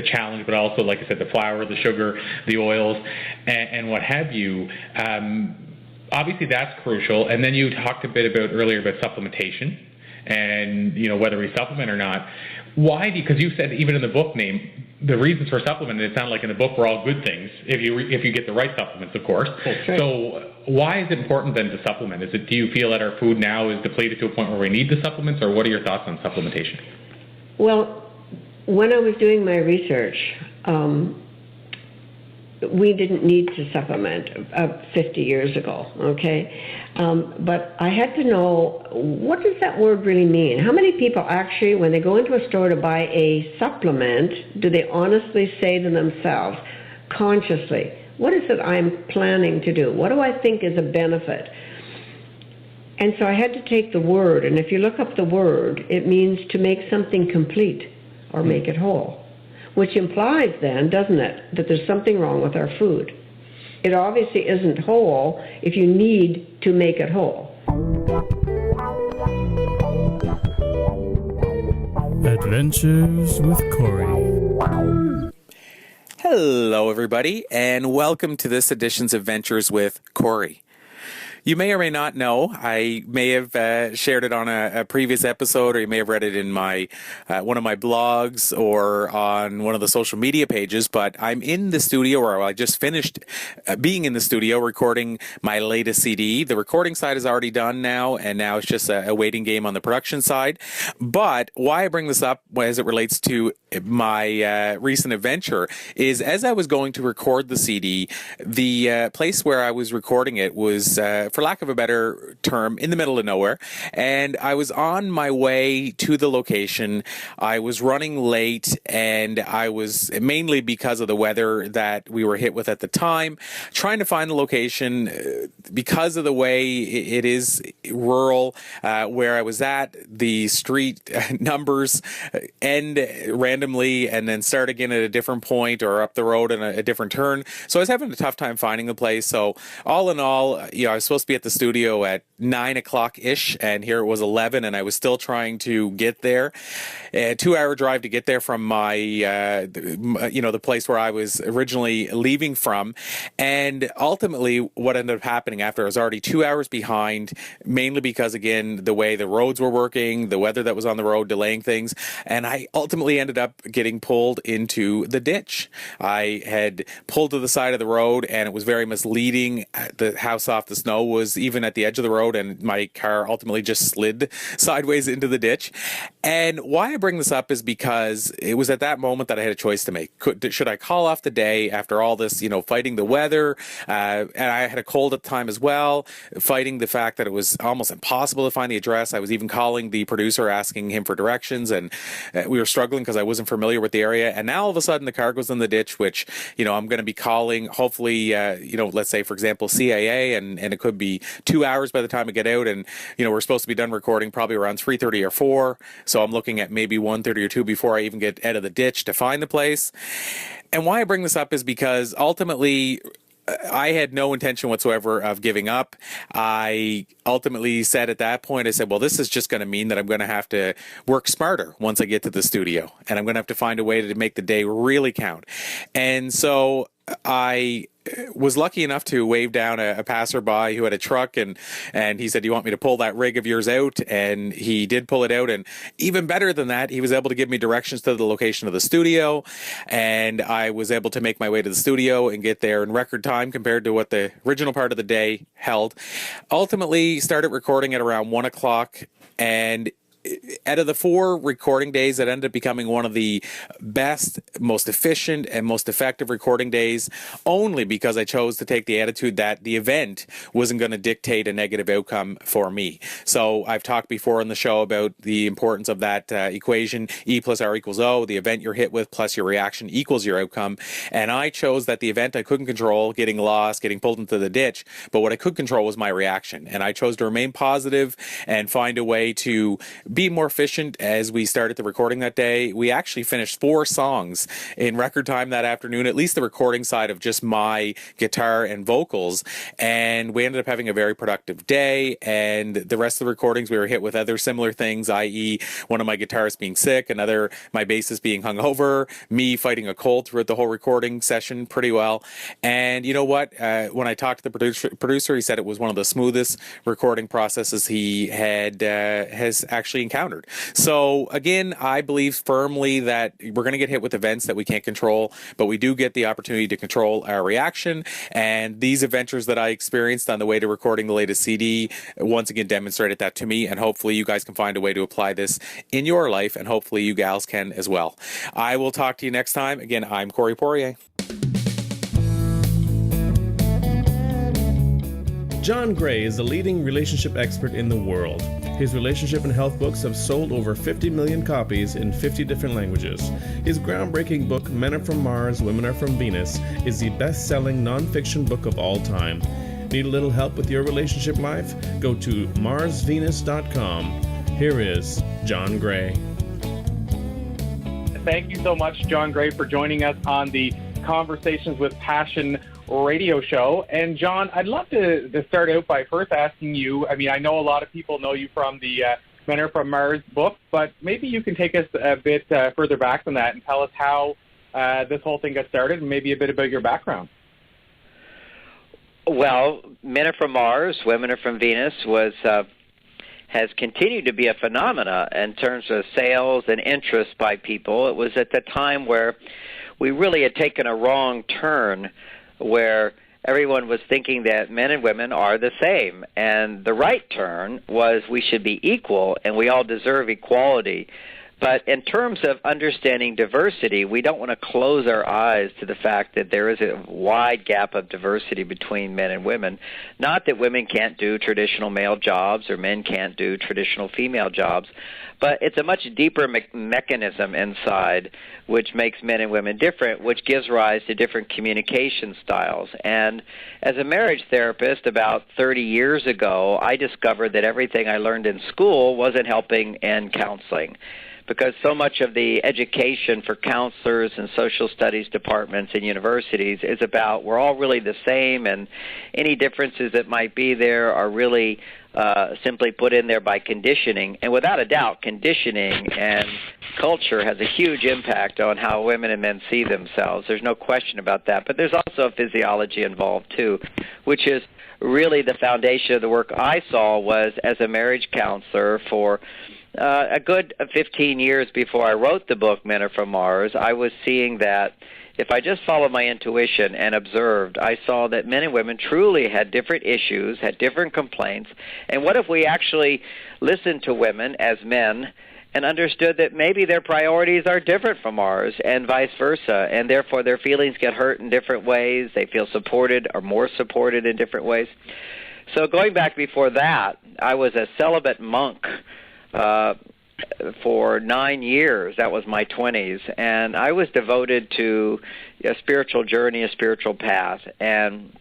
J: challenge, but also, like I said, the flour, the sugar, the oils, and what have you. Obviously, that's crucial. And then you talked a bit earlier about supplementation, and whether we supplement or not. Why? Because you said even in the book name, the reasons for supplementing, it sounded like in the book were all good things if you get the right supplements, of course.
D: That's right.
J: So why is it important then to supplement? Do you feel that our food now is depleted to a point where we need the supplements, or what are your thoughts on supplementation?
D: Well, when I was doing my research, we didn't need to supplement 50 years ago, okay? But I had to know, what does that word really mean? How many people actually, when they go into a store to buy a supplement, do they honestly say to themselves, consciously, what is it I'm planning to do? What do I think is a benefit? And so I had to take the word, and if you look up the word, it means to make something complete or make it whole, which implies then, doesn't it, that there's something wrong with our food. It obviously isn't whole if you need to make it whole.
A: Adventures with Corey.
F: Hello, everybody, and welcome to this edition's Adventures with Corey. You may or may not know, I may have shared it on a previous episode, or you may have read it in my one of my blogs or on one of the social media pages, but I'm in the studio, or I just finished being in the studio recording my latest CD. The recording side is already done now, and now it's just a waiting game on the production side. But why I bring this up as it relates to my recent adventure is, as I was going to record the CD, the place where I was recording it was, for lack of a better term, in the middle of nowhere. And I was on my way to the location. I was running late, and I was, mainly because of the weather that we were hit with at the time, trying to find the location because of the way it is rural where I was at. The street numbers end randomly and then start again at a different point or up the road in a different turn. So I was having a tough time finding the place. So all in all, I was supposed to be at the studio at 9 o'clock ish, and here it was 11, and I was still trying to get there. A 2-hour drive to get there from my, the place where I was originally leaving from. And ultimately, what ended up happening after I was already 2 hours behind, mainly because, again, the way the roads were working, the weather that was on the road delaying things, and I ultimately ended up getting pulled into the ditch. I had pulled to the side of the road, and it was very misleading. How soft the snow was, even at the edge of the road, and my car ultimately just slid sideways into the ditch. And why I bring this up is because it was at that moment that I had a choice to make. Should I call off the day after all this, fighting the weather, and I had a cold at the time as well, fighting the fact that it was almost impossible to find the address. I was even calling the producer, asking him for directions, and we were struggling because I wasn't familiar with the area. And now all of a sudden the car goes in the ditch, which, I'm going to be calling, hopefully, let's say, for example, CAA, and it could be 2 hours by the time I get out, and we're supposed to be done recording probably around 3:30 or 4, so I'm looking at maybe 1:30 or 2 before I even get out of the ditch to find the place. And why I bring this up is because ultimately I had no intention whatsoever of giving up. I ultimately said at that point, I said, well, this is just going to mean that I'm going to have to work smarter once I get to the studio, and I'm going to have to find a way to make the day really count. And so I was lucky enough to wave down a passerby who had a truck, and he said, "Do you want me to pull that rig of yours out?" And he did pull it out, and even better than that, he was able to give me directions to the location of the studio, and I was able to make my way to the studio and get there in record time compared to what the original part of the day held. Ultimately, started recording at around 1 o'clock, and out of the 4 recording days, that ended up becoming one of the best, most efficient, and most effective recording days, only because I chose to take the attitude that the event wasn't going to dictate a negative outcome for me. So I've talked before on the show about the importance of that equation, E plus R equals O, the event you're hit with plus your reaction equals your outcome. And I chose that the event I couldn't control, getting lost, getting pulled into the ditch, but what I could control was my reaction. And I chose to remain positive and find a way to be more efficient. As we started the recording that day, we actually finished 4 songs in record time that afternoon, at least the recording side of just my guitar and vocals. And we ended up having a very productive day. And the rest of the recordings, we were hit with other similar things, i.e. one of my guitarists being sick, another, my bassist being hungover, me fighting a cold throughout the whole recording session pretty well. And you know what? When I talked to the producer, he said it was one of the smoothest recording processes he has actually encountered. So again, I believe firmly that we're going to get hit with events that we can't control, but we do get the opportunity to control our reaction. And these adventures that I experienced on the way to recording the latest CD once again demonstrated that to me. And hopefully you guys can find a way to apply this in your life, and hopefully you gals can as well. I will talk to you next time. Again, I'm Corey Poirier.
A: John Gray is the leading relationship expert in the world. His relationship and health books have sold over 50 million copies in 50 different languages. His groundbreaking book, Men Are From Mars, Women Are From Venus, is the best-selling nonfiction book of all time. Need a little help with your relationship life? Go to marsvenus.com. Here is John Gray.
G: Thank you so much, John Gray, for joining us on the Conversations with Passion radio show. And John, I'd love to start out by first asking you, I mean, I know a lot of people know you from the Men Are From Mars book, but maybe you can take us a bit further back than that and tell us how this whole thing got started and maybe a bit about your background.
E: Well, Men Are From Mars, Women Are From Venus has continued to be a phenomena in terms of sales and interest by people. It was at the time where we really had taken a wrong turn, where everyone was thinking that men and women are the same. And the right turn was we should be equal and we all deserve equality. But in terms of understanding diversity, we don't want to close our eyes to the fact that there is a wide gap of diversity between men and women. Not that women can't do traditional male jobs or men can't do traditional female jobs, but it's a much deeper mechanism inside which makes men and women different, which gives rise to different communication styles. And as a marriage therapist about 30 years ago, I discovered that everything I learned in school wasn't helping in counseling, because so much of the education for counselors and social studies departments in universities is about we're all really the same, and any differences that might be there are really simply put in there by conditioning. And without a doubt, conditioning and culture has a huge impact on how women and men see themselves. There's no question about that. But there's also physiology involved, too, which is really the foundation of the work I saw was as a marriage counselor for a good 15 years before I wrote the book, Men Are From Mars. I was seeing that if I just followed my intuition and observed, I saw that men and women truly had different issues, had different complaints. And what if we actually listened to women as men and understood that maybe their priorities are different from ours and vice versa, and therefore their feelings get hurt in different ways, they feel supported or more supported in different ways. So going back before that, I was a celibate monk for 9 years. That was my 20s, and I was devoted to a spiritual journey, a spiritual path. And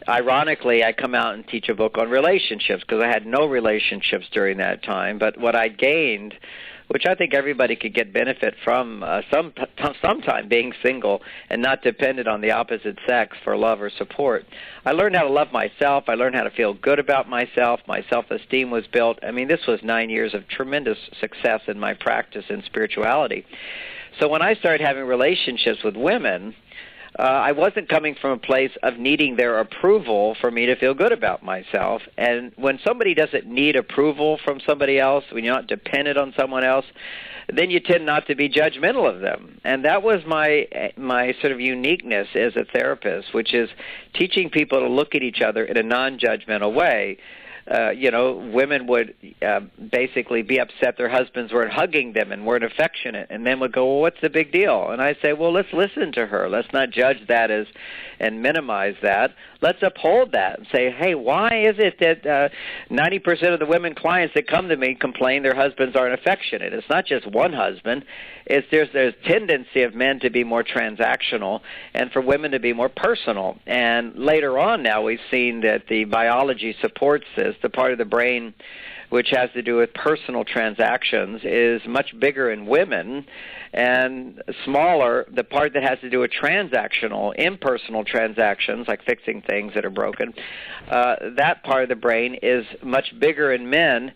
E: ironically, I come out and teach a book on relationships because I had no relationships during that time. But what I gained, which I think everybody could get benefit from sometime being single and not dependent on the opposite sex for love or support. I learned how to love myself. I learned how to feel good about myself. My self-esteem was built. I mean, this was 9 years of tremendous success in my practice in spirituality. So when I started having relationships with women, I wasn't coming from a place of needing their approval for me to feel good about myself. And when somebody doesn't need approval from somebody else, when you're not dependent on someone else, then you tend not to be judgmental of them. And that was my sort of uniqueness as a therapist, which is teaching people to look at each other in a non-judgmental way. women would basically be upset their husbands weren't hugging them and weren't affectionate, and men would go, well, what's the big deal? And I say, well, let's listen to her. Let's not judge that and minimize that. Let's uphold that and say, hey, why is it that 90% of the women clients that come to me complain their husbands aren't affectionate? It's not just one husband. There's tendency of men to be more transactional and for women to be more personal. And later on now we've seen that the biology supports this. The part of the brain which has to do with personal transactions is much bigger in women, and smaller, the part that has to do with transactional, impersonal transactions, like fixing things that are broken, that part of the brain is much bigger in men,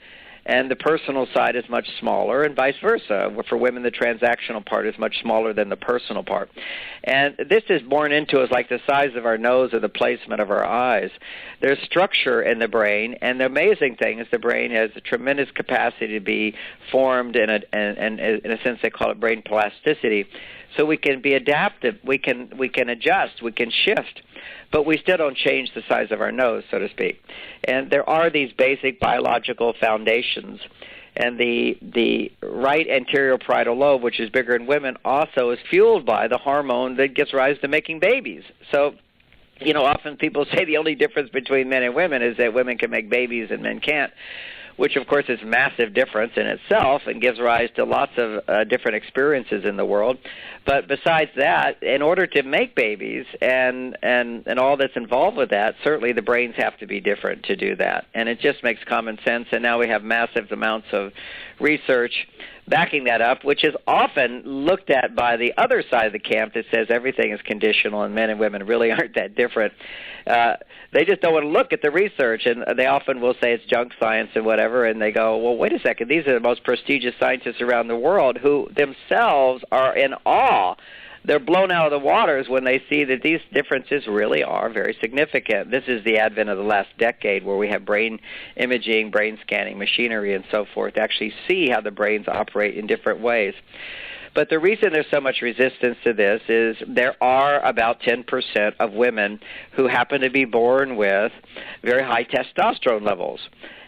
E: and the personal side is much smaller, and vice versa. For women, the transactional part is much smaller than the personal part. And this is born into us like the size of our nose or the placement of our eyes. There's structure in the brain, and the amazing thing is the brain has a tremendous capacity to be formed, and in a sense they call it brain plasticity. So we can be adaptive, we can adjust, we can shift, but we still don't change the size of our nose, so to speak. And there are these basic biological foundations. And the right anterior parietal lobe, which is bigger in women, also is fueled by the hormone that gives rise to making babies. So, often people say the only difference between men and women is that women can make babies and men can't, which of course is a massive difference in itself and gives rise to lots of different experiences in the world. But besides that, in order to make babies and all that's involved with that, certainly the brains have to be different to do that. And it just makes common sense, and now we have massive amounts of research backing that up, which is often looked at by the other side of the camp that says everything is conditional and men and women really aren't that different. They just don't want to look at the research, and they often will say it's junk science and whatever, and they go, well, wait a second, these are the most prestigious scientists around the world who themselves are in awe. They're blown out of the waters when they see that these differences really are very significant. This is the advent of the last decade where we have brain imaging, brain scanning, machinery, and so forth to actually see how the brains operate in different ways. But the reason there's so much resistance to this is there are about 10% of women who happen to be born with very high testosterone levels.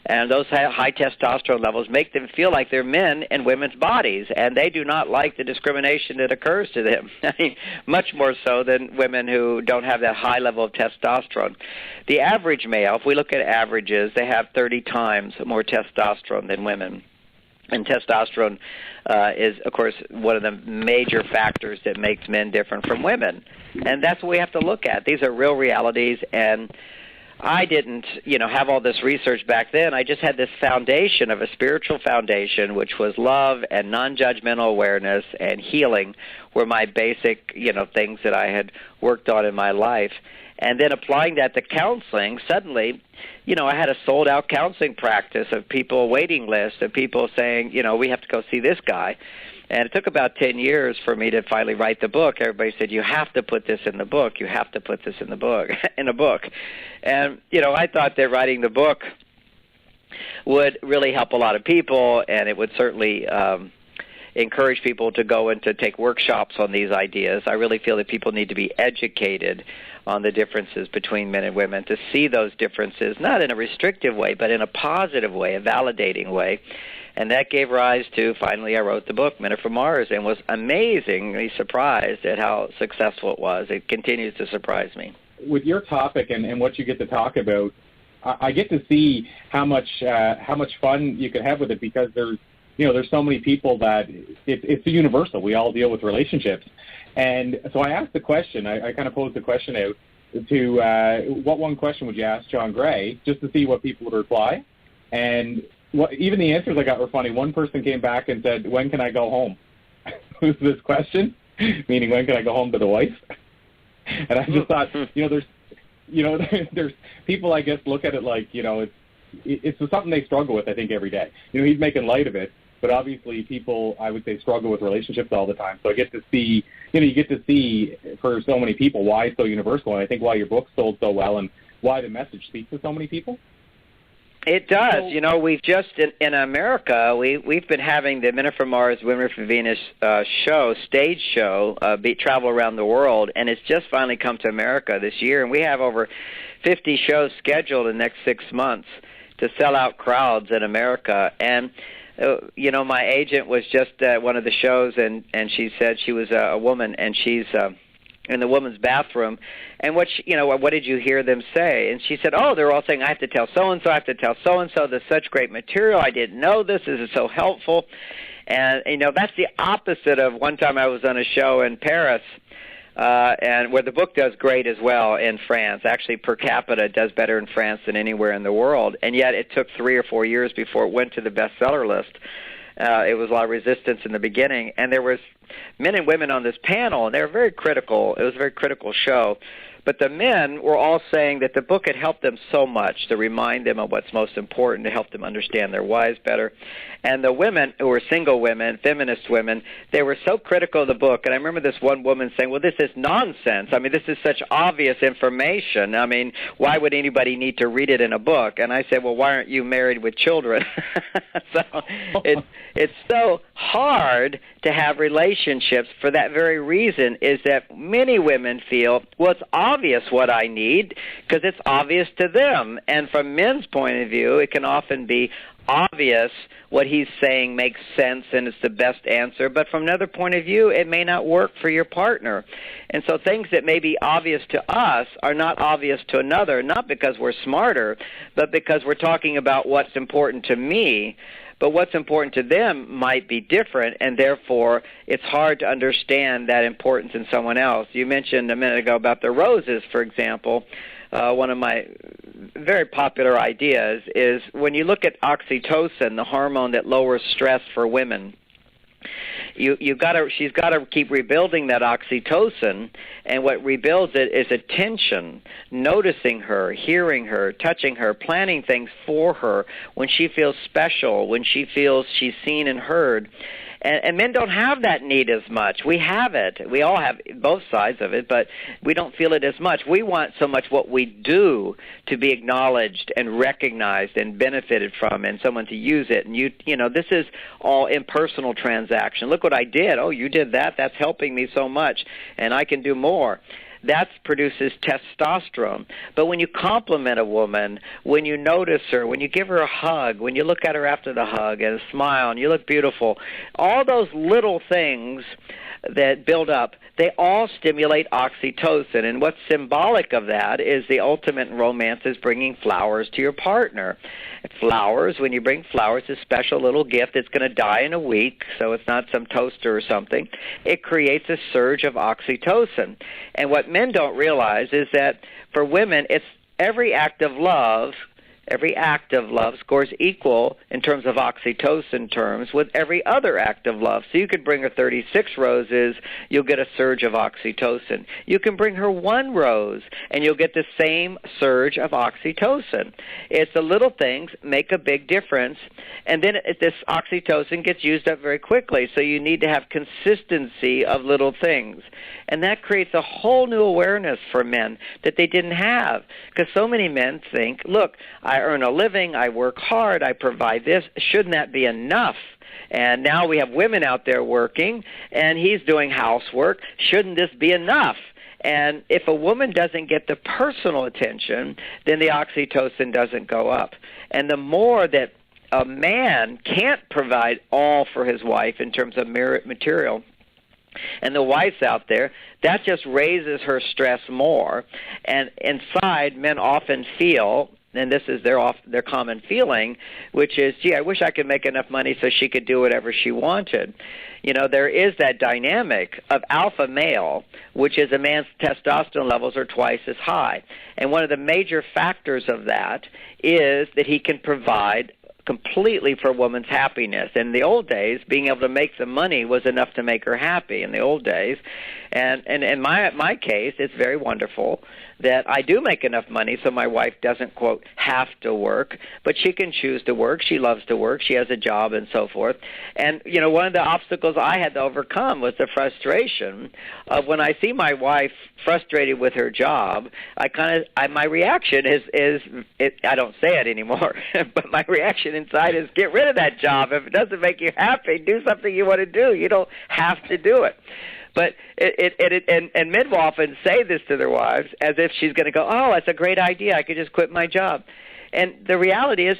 E: And those high testosterone levels make them feel like they're men in women's bodies, and they do not like the discrimination that occurs to them. I mean, much more so than women who don't have that high level of testosterone. The average male, if we look at averages, they have 30 times more testosterone than women. And testosterone is, of course, one of the major factors that makes men different from women. And that's what we have to look at. These are real realities, and I didn't, have all this research back then. I just had this foundation of a spiritual foundation, which was love and non-judgmental awareness and healing were my basic, things that I had worked on in my life. And then applying that to counseling, suddenly, I had a sold-out counseling practice of people, waiting list of people saying, we have to go see this guy. And it took about 10 years for me to finally write the book. Everybody said, you have to put this in the book. You have to put this in the book, in a book. And, I thought that writing the book would really help a lot of people, and it would certainly encourage people to go and to take workshops on these ideas. I really feel that people need to be educated on the differences between men and women, to see those differences, not in a restrictive way, but in a positive way, a validating way. And that gave rise to, finally, I wrote the book, Men Are From Mars, and was amazingly surprised at how successful it was. It continues to surprise me.
G: With your topic and what you get to talk about, I get to see how much fun you can have with it, because there's so many people that it's universal. We all deal with relationships. And so I asked the question, I kind of posed the question out to what one question would you ask John Gray, just to see what people would reply. And even the answers I got were funny. One person came back and said, when can I go home? Was this question? Meaning, when can I go home to the wife? And I just thought, there's people, I guess, look at it like, it's something they struggle with, I think, every day. He's making light of it, but obviously people, I would say, struggle with relationships all the time. So I get to see, you get to see for so many people why it's so universal, and I think why your book sold so well and why the message speaks to so many people.
E: It does. We've just, in America, we've been having the Men Are From Mars, Women Are From Venus stage show, travel around the world, and it's just finally come to America this year, and we have over 50 shows scheduled in the next 6 months sell out crowds in America. And my agent was just at one of the shows, and she said she was a woman, and she's in the woman's bathroom, and what did you hear them say? And she said, oh, they're all saying, I have to tell so-and-so, I have to tell so-and-so, there's such great material, I didn't know this is so helpful. And, that's the opposite of one time I was on a show in Paris, and where the book does great as well in France. Actually, per capita, it does better in France than anywhere in the world, and yet it took 3 or 4 years before it went to the bestseller list. It was a lot of resistance in the beginning, and there was men and women on this panel, and they were very critical. It was a very critical show. But the men were all saying that the book had helped them so much to remind them of what's most important, to help them understand their wives better. And the women, who were single women, feminist women, they were so critical of the book. And I remember this one woman saying, well, this is nonsense. I mean, this is such obvious information. I mean, why would anybody need to read it in a book? And I said, well, why aren't you married with children? So it's so hard to have relationships for that very reason, is that many women feel, well, it's obvious what I need because it's obvious to them. And from men's point of view, it can often be obvious what he's saying makes sense and it's the best answer, but from another point of view, it may not work for your partner. And so things that may be obvious to us are not obvious to another, not because we're smarter, but because we're talking about what's important to me. But what's important to them might be different, and therefore it's hard to understand that importance in someone else. You mentioned a minute ago about the roses, for example. One of my very popular ideas is when you look at oxytocin, the hormone that lowers stress for women, she's got to keep rebuilding that oxytocin, and what rebuilds it is attention, noticing her, hearing her, touching her, planning things for her when she feels special, when she feels she's seen and heard. And men don't have that need as much. We have it. We all have both sides of it, but we don't feel it as much. We want so much what we do to be acknowledged and recognized and benefited from, and someone to use it. And this is all impersonal transaction. Look what I did. Oh, you did that. That's helping me so much, and I can do more. That produces testosterone. But when you compliment a woman, when you notice her, when you give her a hug, when you look at her after the hug and smile and you look beautiful, all those little things that build up, they all stimulate oxytocin. And what's symbolic of that is the ultimate in romance is bringing flowers to your partner. Flowers, when you bring flowers, a special little gift. It's going to die in a week, so it's not some toaster or something. It creates a surge of oxytocin. And what men don't realize is that for women, it's every act of love scores equal in terms of oxytocin terms with every other act of love. So you could bring her 36 roses, you'll get a surge of oxytocin. You can bring her 1 rose, and you'll get the same surge of oxytocin. It's the little things make a big difference, and then this oxytocin gets used up very quickly, so you need to have consistency of little things. And that creates a whole new awareness for men that they didn't have, because so many men think, look, I earn a living, I work hard, I provide this, shouldn't that be enough? And now we have women out there working, and he's doing housework, shouldn't this be enough? And if a woman doesn't get the personal attention, then the oxytocin doesn't go up. And the more that a man can't provide all for his wife in terms of material, and the wives out there, that just raises her stress more. And inside, men often feel, and this is their common feeling, which is, gee, I wish I could make enough money so she could do whatever she wanted. There is that dynamic of alpha male, which is a man's testosterone levels are twice as high. And one of the major factors of that is that he can provide completely for a woman's happiness. In the old days, being able to make the money was enough to make her happy in the old days. And in my case, it's very wonderful that I do make enough money so my wife doesn't, quote, have to work, but she can choose to work. She loves to work. She has a job and so forth. And, one of the obstacles I had to overcome was the frustration of when I see my wife frustrated with her job, my reaction is I don't say it anymore, but my reaction inside is get rid of that job. If it doesn't make you happy, do something you want to do. You don't have to do it. But and men will often say this to their wives as if she's going to go, oh, that's a great idea. I could just quit my job. And the reality is,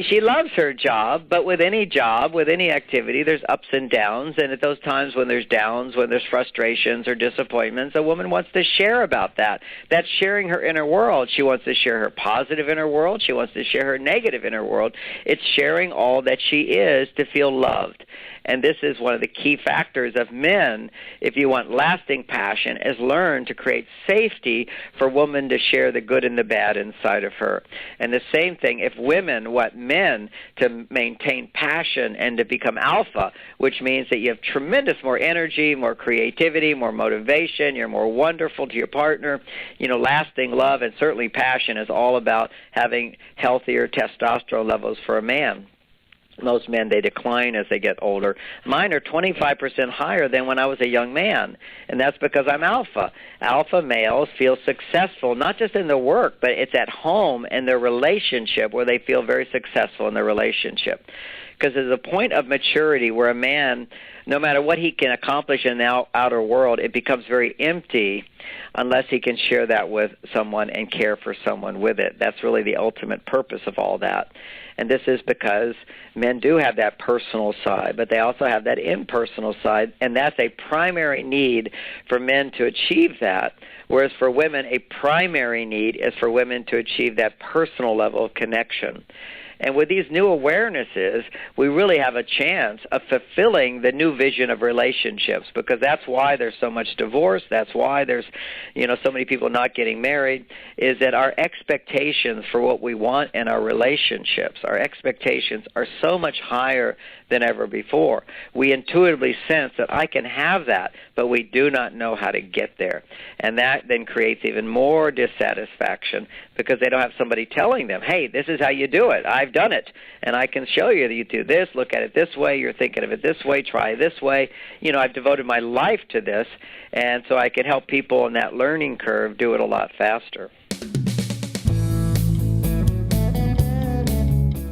E: she loves her job, but with any job, with any activity, there's ups and downs. And at those times when there's downs, when there's frustrations or disappointments, a woman wants to share about that. That's sharing her inner world. She wants to share her positive inner world. She wants to share her negative inner world. It's sharing all that she is to feel loved. And this is one of the key factors of men, if you want lasting passion, is learn to create safety for women to share the good and the bad inside of her. And the same thing, if women want men to maintain passion and to become alpha, which means that you have tremendous more energy, more creativity, more motivation, you're more wonderful to your partner, lasting love and certainly passion is all about having healthier testosterone levels for a man. Most men, they decline as they get older. Mine are 25% higher than when I was a young man, and that's because I'm alpha. Alpha males feel successful, not just in their work, but it's at home and their relationship where they feel very successful in their relationship. Because there's a point of maturity where a man, no matter what he can accomplish in the outer world, it becomes very empty unless he can share that with someone and care for someone with it. That's really the ultimate purpose of all that. And this is because men do have that personal side, but they also have that impersonal side, and that's a primary need for men to achieve that, whereas for women, a primary need is for women to achieve that personal level of connection. And with these new awarenesses, we really have a chance of fulfilling the new vision of relationships, because that's why there's so much divorce. That's why there's, so many people not getting married, is that our expectations for what we want in our relationships, our expectations are so much higher than ever before. We intuitively sense that I can have that, but we do not know how to get there. And that then creates even more dissatisfaction because they don't have somebody telling them, hey, this is how you do it. I've done it, and I can show you that you do this, look at it this way, you're thinking of it this way, try it this way. I've devoted my life to this, and so I can help people in that learning curve do it a lot faster.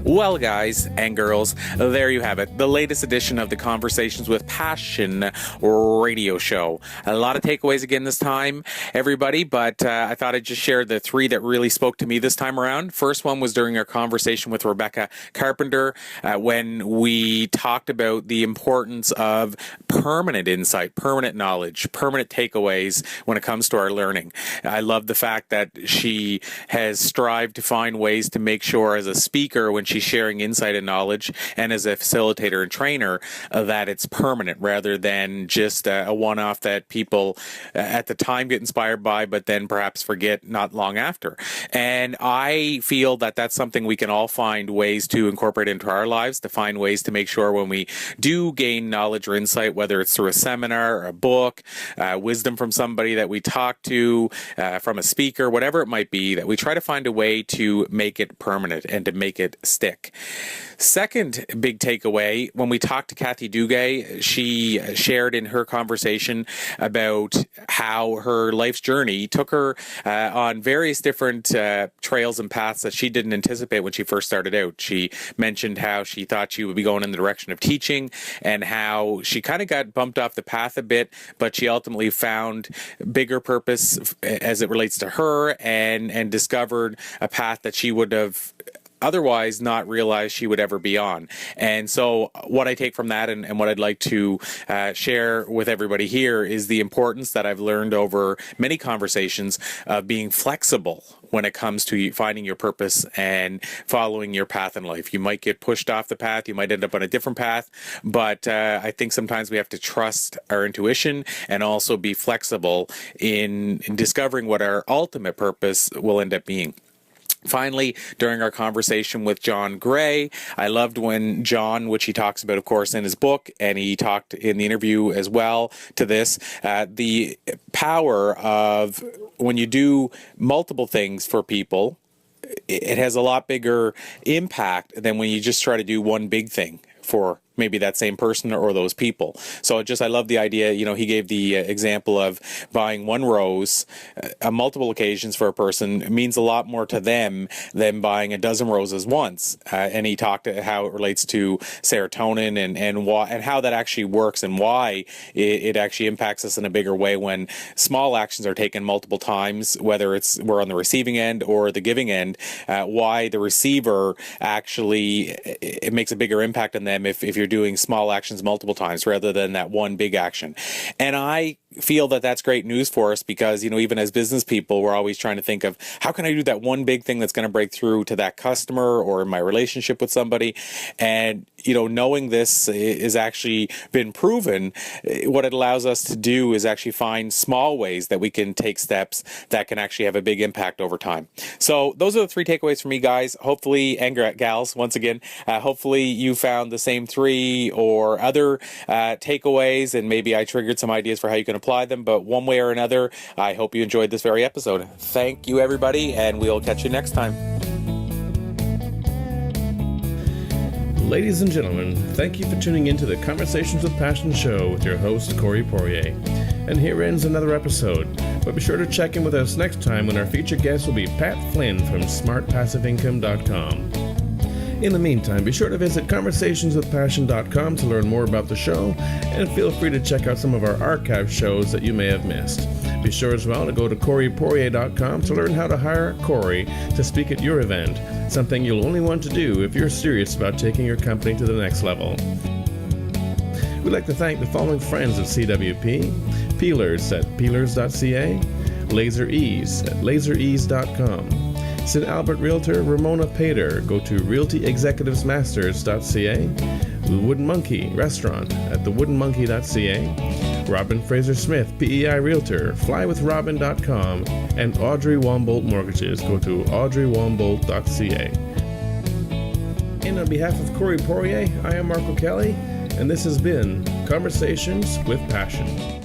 F: Well, guys and girls, there you have it. The latest edition of the Conversations with Passion radio show. A lot of takeaways again this time, everybody, but I thought I'd just share the three that really spoke to me this time around. First one was during our conversation with Rebecca Carpenter when we talked about the importance of permanent insight, permanent knowledge, permanent takeaways when it comes to our learning. I love the fact that she has strived to find ways to make sure as a speaker when she's sharing insight and knowledge, and as a facilitator and trainer, that it's permanent rather than just a one-off that people at the time get inspired by, but then perhaps forget not long after. And I feel that that's something we can all find ways to incorporate into our lives, to find ways to make sure when we do gain knowledge or insight, whether it's through a seminar or a book, wisdom from somebody that we talk to, from a speaker, whatever it might be, that we try to find a way to make it permanent and to make it stick. Second big takeaway, when we talked to Kathy Duguay, she shared in her conversation about how her life's journey took her on various different trails and paths that she didn't anticipate when she first started out. She mentioned how she thought she would be going in the direction of teaching and how she kind of got bumped off the path a bit, but she ultimately found bigger purpose as it relates to her and discovered a path that she would have otherwise not realize she would ever be on. And so what I take from that and what I'd like to share with everybody here is the importance that I've learned over many conversations of being flexible when it comes to finding your purpose and following your path in life. You might get pushed off the path, you might end up on a different path, but I think sometimes we have to trust our intuition and also be flexible in discovering what our ultimate purpose will end up being. Finally, during our conversation with John Gray, I loved when John, which he talks about, of course, in his book, and he talked in the interview as well to this, the power of when you do multiple things for people, it has a lot bigger impact than when you just try to do one big thing for maybe that same person or those people. So I love the idea. He gave the example of buying one rose on multiple occasions for a person means a lot more to them than buying a dozen roses once. And he talked how it relates to serotonin and how that actually works and why it actually impacts us in a bigger way when small actions are taken multiple times, whether we're on the receiving end or the giving end, why the receiver actually, it makes a bigger impact on them if you're doing small actions multiple times rather than that one big action. And I feel that that's great news for us because, even as business people, we're always trying to think of how can I do that one big thing that's going to break through to that customer or in my relationship with somebody. And, knowing this is actually been proven, what it allows us to do is actually find small ways that we can take steps that can actually have a big impact over time. So those are the 3 takeaways for me, guys. Hopefully, and gals, once again, hopefully you found the same 3 or other takeaways, and maybe I triggered some ideas for how you can apply them. But one way or another, I hope you enjoyed this very episode. Thank you, everybody, and we'll catch you next time.
A: Ladies and gentlemen, thank you for tuning in to the Conversations with Passion show with your host, Corey Poirier. And here ends another episode. But be sure to check in with us next time when our featured guest will be Pat Flynn from smartpassiveincome.com. In the meantime, be sure to visit conversationswithpassion.com to learn more about the show, and feel free to check out some of our archive shows that you may have missed. Be sure as well to go to CoreyPoirier.com to learn how to hire Corey to speak at your event, something you'll only want to do if you're serious about taking your company to the next level. We'd like to thank the following friends of CWP: Peelers at peelers.ca, Laser Ease at laserease.com, St. Albert Realtor Ramona Pater. Go to realtyexecutivesmasters.ca, The Wooden Monkey Restaurant at thewoodenmonkey.ca, Robin Fraser Smith, PEI Realtor, flywithrobin.com, and Audrey Wombolt Mortgages. Go to audreywombolt.ca. And on behalf of Corey Poirier, I am Marco Kelly, and this has been Conversations with Passion.